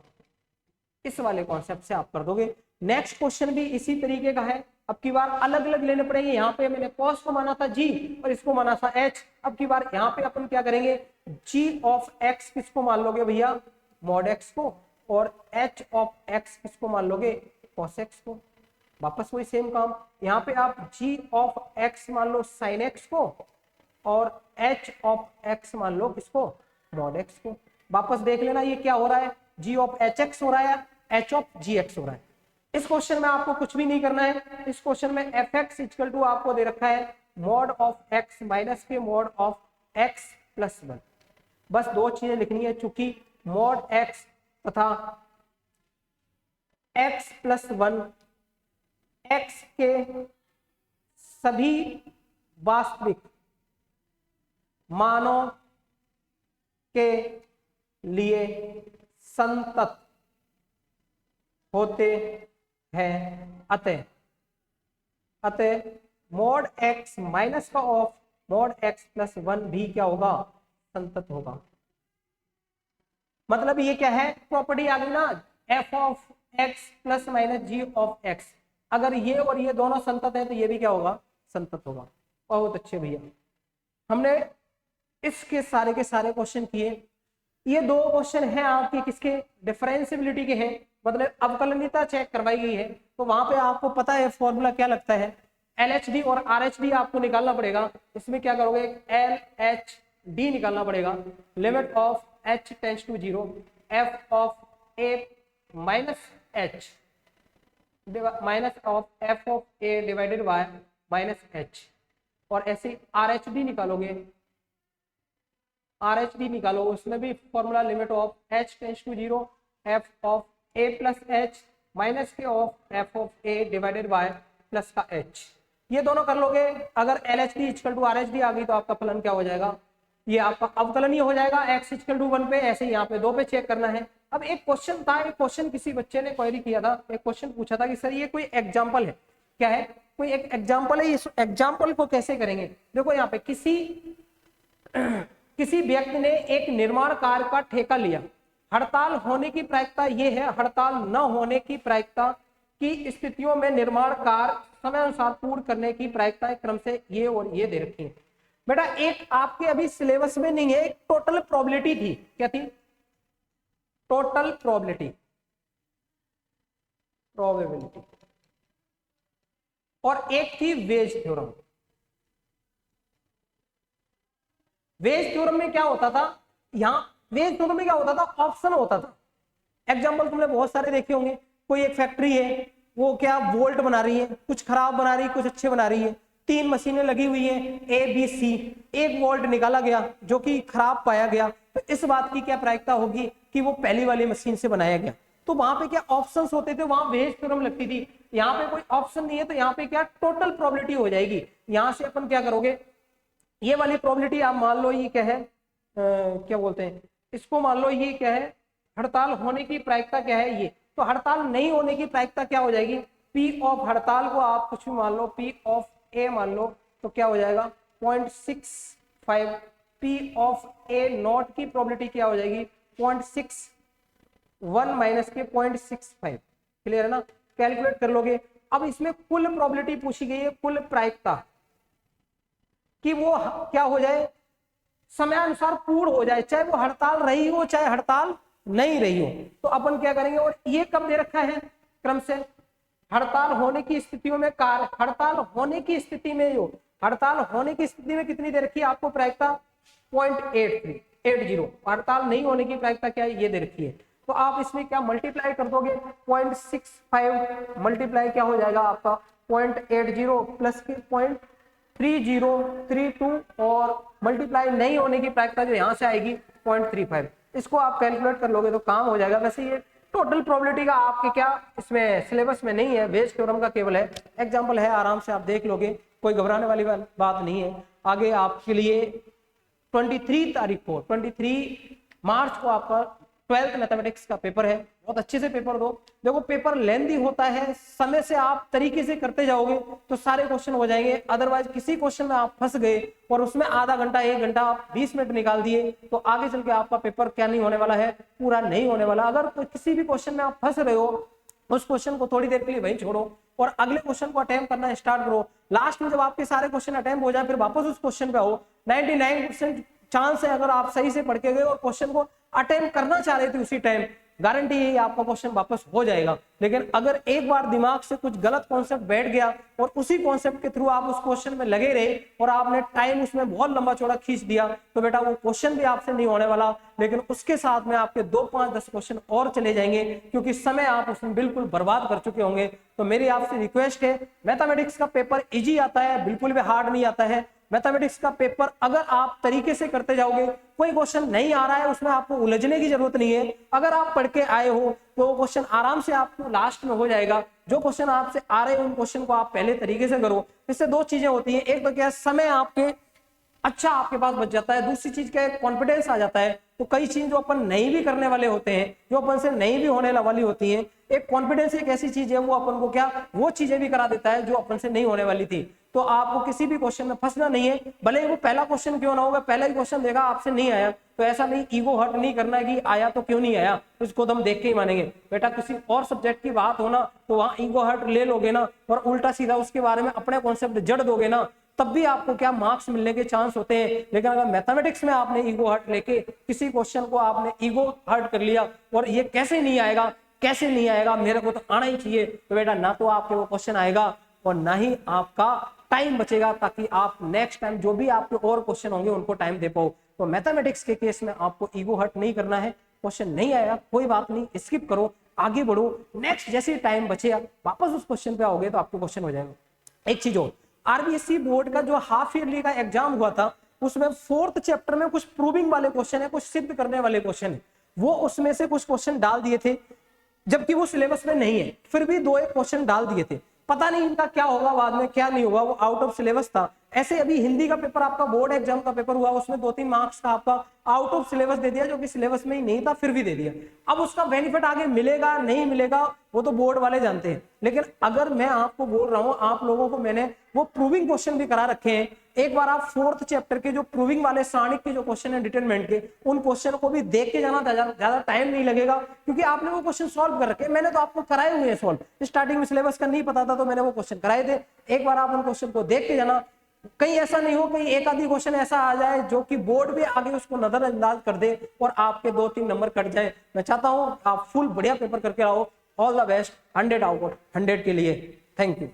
Speaker 1: इस वाले कॉन्सेप्ट से आप कर दोगे। नेक्स्ट क्वेश्चन भी इसी तरीके का है, अब की बार अलग अलग लेने पड़ेंगे। यहाँ पे मैंने कॉस को माना था जी और इसको माना था एच। अब की बार यहाँ पे अपन क्या करेंगे, जी ऑफ एक्स किसको मान लोगे भैया, मॉड एक्स को, और एच ऑफ एक्स किसको मान लोगे, कॉस एक्स को। वापस वही सेम काम, यहाँ पे आप जी ऑफ एक्स मान लो साइन एक्स को, और एच ऑफ एक्स मान लो किसको, मॉड एक्स को। वापस देख लेना ये क्या हो रहा है, जी ऑफ एच एक्स हो रहा है, एच ऑफ जी एक्स हो रहा है। इस क्वेश्चन में आपको कुछ भी नहीं करना है। इस क्वेश्चन में एफ एक्स इक्वल टू आपको दे रखा है मॉड ऑफ एक्स माइनस के मॉड ऑफ एक्स प्लस 1। बस दो चीजें लिखनी है, चूंकि मॉड एक्स तथा एक्स प्लस 1 एक्स के सभी वास्तविक मानों के लिए संतत होते हैं, अतः मॉड एक्स माइनस का ऑफ मॉड एक्स प्लस 1 भी क्या होगा, संतत होगा। मतलब ये क्या है, प्रॉपर्टी आ गई ना, f of x plus minus g of x. अगर ये और ये दोनों संतत है तो ये भी क्या होगा, संतत होगा। बहुत अच्छे भैया, हमने इसके सारे के सारे क्वेश्चन किए। ये दो क्वेश्चन हैं आपके किसके, डिफरेंशिएबिलिटी के हैं, मतलब अवकलनीयता चेक करवाई गई है। तो वहां पे आपको पता है फॉर्मूला क्या लगता है, LHD और RHD आपको निकालना पड़ेगा। इसमें क्या करोगे, LHD निकालना पड़ेगा, limit of h tends to 0 f of a minus h minus of f of a divided by minus h। और ऐसे RHD निकालोगे, RHD निकालो, उसमें भी formula limit of h tends to 0 f of a plus h minus के of f of a divided by plus का h। ये दोनों कर लोगे, अगर LHD इक्वल टू RHD आ गई तो आपका फलन क्या हो जाएगा, ये आपका अवकलनीय हो जाएगा x इक्वल टू 1 पे, ऐसे यहाँ पे 2 पे चेक करना है। अब एक क्वेश्चन था, एक क्वेश्चन किसी बच्चे ने क्वेरी किया था, एक क्वेश्चन पूछा था कि सर ये कोई एग्जाम्पल है, क्या है, कोई एक एग्जाम्पल है, इस एग्जाम्पल को कैसे करेंगे। देखो यहाँ पे किसी व्यक्ति ने एक निर्माण कार्य का ठेका लिया, हड़ताल होने की प्रायिकता ये है, हड़ताल न होने की प्रायिकता की स्थितियों में निर्माण कार्य समय अनुसार पूर्ण करने की प्रायिकता क्रम से ये और ये दे रखी है। बेटा एक आपके अभी सिलेबस में नहीं है, एक टोटल प्रोबेबिलिटी थी, क्या थी, टोटल प्रोबेबिलिटी, और एक थी वेज थ्योरम। वेज थ्योरम में क्या होता था, यहां वेज थ्योरम में क्या होता था, ऑप्शन होता था। एग्जाम्पल तुमने बहुत सारे देखे होंगे, कोई एक फैक्ट्री है, वो क्या वोल्ट बना रही है, कुछ खराब बना रही है, कुछ अच्छे बना रही है। 3 मशीनें लगी हुई है ABC, 1 वोल्ट निकाला गया जो कि खराब पाया गया, तो इस बात की क्या प्रायिकता होगी कि वो पहली वाली मशीन से बनाया गया। तो वहां पे क्या ऑप्शंस होते थे, वहां वेज थ्योरम लगती थी। यहाँ पे कोई ऑप्शन नहीं है, तो यहाँ पे क्या टोटल प्रोबेबिलिटी हो जाएगी। यहाँ से अपन क्या करोगे, ये वाली प्रोबेबिलिटी आप मान लो ये क्या है, क्या बोलते हैं इसको, मान लो ये क्या है, हड़ताल होने की प्रायिकता क्या है ये। तो हड़ताल नहीं होने की प्रायिकता क्या हो जाएगी, P ऑफ हड़ताल को आप कुछ भी मान लो, P ऑफ A मान लो, तो क्या हो जाएगा 0.65। P ऑफ A नॉट की प्रोबेबिलिटी क्या हो जाएगी 0.61 माइनस के 0.65। क्लियर है ना, कैलकुलेट कर लोगे। अब इसमें कुल प्रोबेबिलिटी पूछी गई है, कुल प्रायिकता कि वो क्या हो जाए, समय अनुसार पूर्ण हो जाए, चाहे वो हड़ताल रही हो चाहे हड़ताल नहीं रही हो। तो अपन क्या करेंगे, और ये कब दे रखा है क्रम से, हड़ताल होने की स्थितियों में कार्य, हड़ताल होने की स्थिति में, जो हड़ताल होने की स्थिति में कितनी दे रखी है आपको प्रायिकता 0.8380। हड़ताल नहीं होने की प्रायिकता क्या है, ये दे रखी है। तो आप इसमें क्या मल्टीप्लाई कर दोगे, 0.65 मल्टीप्लाई क्या हो जाएगा आपका 0.80 प्लस के 0.3032 और मल्टीप्लाई नहीं होने की प्रायिकता जो यहाँ से आएगी 0.35। इसको आप कैलकुलेट कर लोगे तो काम हो जाएगा। वैसे ये टोटल प्रोबेबिलिटी का आपके क्या इसमें सिलेबस में नहीं है, वेज थ्योरम का केवल है, एग्जांपल है, आराम से आप देख लोगे, कोई घबराने वाली बात नहीं है। आगे आपके लिए 23 तारीख को, 23 मार्च को आपका 12th मैथमेटिक्स का पेपर है। बहुत अच्छे से पेपर दो। देखो पेपर लेंथी होता है, समय से आप तरीके से करते जाओगे तो सारे क्वेश्चन हो जाएंगे। अदरवाइज किसी क्वेश्चन में आप फंस गए और उसमें आधा घंटा 1 घंटा आप 20 मिनट निकाल दिए तो आगे चल के आपका पेपर क्या नहीं होने वाला है, पूरा नहीं होने वाला। अगर किसी भी क्वेश्चन में आप फंस रहे हो, उस क्वेश्चन को थोड़ी देर के लिए वहीं छोड़ो और अगले क्वेश्चन को अटेम्प्ट करना स्टार्ट करो। लास्ट में जब आपके सारे क्वेश्चन अटेम्प्ट हो जाए फिर वापस उस क्वेश्चन पे आओ। 99% चांस है, अगर आप सही से पढ़ के गए और क्वेश्चन को अटेम्प्ट करना चाह रहे थे उसी टाइम, गारंटी है आपका क्वेश्चन वापस हो जाएगा। लेकिन अगर एक बार दिमाग से कुछ गलत कॉन्सेप्ट बैठ गया और उसी कॉन्सेप्ट के थ्रू आप उस क्वेश्चन में लगे रहे और आपने टाइम उसमें बहुत लंबा चौड़ा खींच दिया तो बेटा वो क्वेश्चन भी आपसे नहीं होने वाला, लेकिन उसके साथ में आपके 2, 5, 10 क्वेश्चन और चले जाएंगे क्योंकि समय आप उसमें बिल्कुल बर्बाद कर चुके होंगे। तो मेरी आपसे रिक्वेस्ट है, मैथमेटिक्स का पेपर इजी आता है, बिल्कुल भी हार्ड नहीं आता है। मैथमेटिक्स का पेपर अगर आप तरीके से करते जाओगे, कोई क्वेश्चन नहीं आ रहा है उसमें आपको उलझने की जरूरत नहीं है। अगर आप पढ़ के आए हो तो वो क्वेश्चन आराम से आपको लास्ट में हो जाएगा। जो क्वेश्चन आपसे आ रहे हैं उन क्वेश्चन को आप पहले तरीके से करो। इससे 2 चीजें होती है, एक तो क्या समय आपके अच्छा आपके पास बच जाता है, दूसरी चीज क्या है कॉन्फिडेंस आ जाता है। तो कई चीज जो अपन नहीं भी करने वाले होते हैं, जो अपन से नहीं भी होने वाली होती हैं, एक कॉन्फिडेंस एक ऐसी चीज है वो अपन को क्या वो चीजें भी करा देता है जो अपन से नहीं होने वाली थी। तो आपको किसी भी क्वेश्चन में फंसना नहीं है, भले ही वो पहला क्वेश्चन क्यों ना होगा, पहला ही क्वेश्चन देगा आपसे नहीं आया तो ऐसा नहीं ईगो हर्ट नहीं करना है कि आया तो क्यों नहीं आया, उसको तो हम देख के ही मानेंगे। बेटा किसी और सब्जेक्ट की बात हो ना तो वहां ईगो हर्ट ले लोगे ना और उल्टा सीधा उसके बारे में अपने कॉन्सेप्ट जड़ दोगे ना, तब भी आपको क्या मार्क्स मिलने के चांस होते हैं। लेकिन अगर मैथमेटिक्स में आपने ईगो हर्ट लेके किसी क्वेश्चन को आपने ईगो हर्ट कर लिया और ये कैसे नहीं आएगा, कैसे नहीं आएगा, मेरे को तो आना ही चाहिए, तो बेटा ना तो आपके वो क्वेश्चन आएगा और ना ही आपका टाइम बचेगा ताकि आप नेक्स्ट टाइम जो भी आपके और क्वेश्चन होंगे उनको टाइम दे पाओ। तो मैथमेटिक्स के केस में आपको ईगो हर्ट नहीं करना है। क्वेश्चन नहीं आया कोई बात नहीं, स्किप करो, आगे बढ़ो, नेक्स्ट जैसे टाइम बचे वापस उस क्वेश्चन पे आओगे तो आपको क्वेश्चन हो जाएगा। एक चीज और, आरबीएससी बोर्ड का जो हाफ ईयरली का एग्जाम हुआ था उसमें 4th चैप्टर में कुछ प्रूविंग वाले क्वेश्चन है, कुछ सिद्ध करने वाले क्वेश्चन है, वो उसमें से कुछ क्वेश्चन डाल दिए थे जबकि वो सिलेबस में नहीं है, फिर भी 2-1 क्वेश्चन डाल दिए थे। पता नहीं इनका क्या होगा बाद में, क्या नहीं होगा, वो आउट ऑफ सिलेबस था। ऐसे अभी हिंदी का पेपर आपका बोर्ड एग्जाम का पेपर हुआ, उसमें 2-3 मार्क्स का आपका आउट ऑफ सिलेबस दे दिया जो कि सिलेबस में ही नहीं था, फिर भी दे दिया। अब उसका बेनिफिट आगे मिलेगा नहीं मिलेगा वो तो बोर्ड वाले जानते हैं, लेकिन अगर मैं आपको बोल रहा हूं, आप लोगों को मैंने वो प्रूविंग क्वेश्चन भी करा रखे हैं। एक बार आप 4th चैप्टर के जो प्रूविंग वाले सारणिक के जो क्वेश्चन है डिटरमिनेंट के, उन क्वेश्चन को भी देख के जाना, ज्यादा टाइम नहीं लगेगा क्योंकि आपने वो क्वेश्चन सॉल्व कर रखे। मैंने तो आपको कराए हुए हैं सॉल्व, स्टार्टिंग में सिलेबस का नहीं पता था तो मैंने वो क्वेश्चन कराए थे। एक बार आप उन क्वेश्चन को देख के जाना, कहीं ऐसा नहीं हो कहीं एक आधी क्वेश्चन ऐसा आ जाए जो कि बोर्ड भी आगे उसको नजरअंदाज कर दे और आपके 2-3 नंबर कट जाए। मैं चाहता हूं आप फुल बढ़िया पेपर करके आओ। All the best, 100 out of 100 के लिए। Thank you.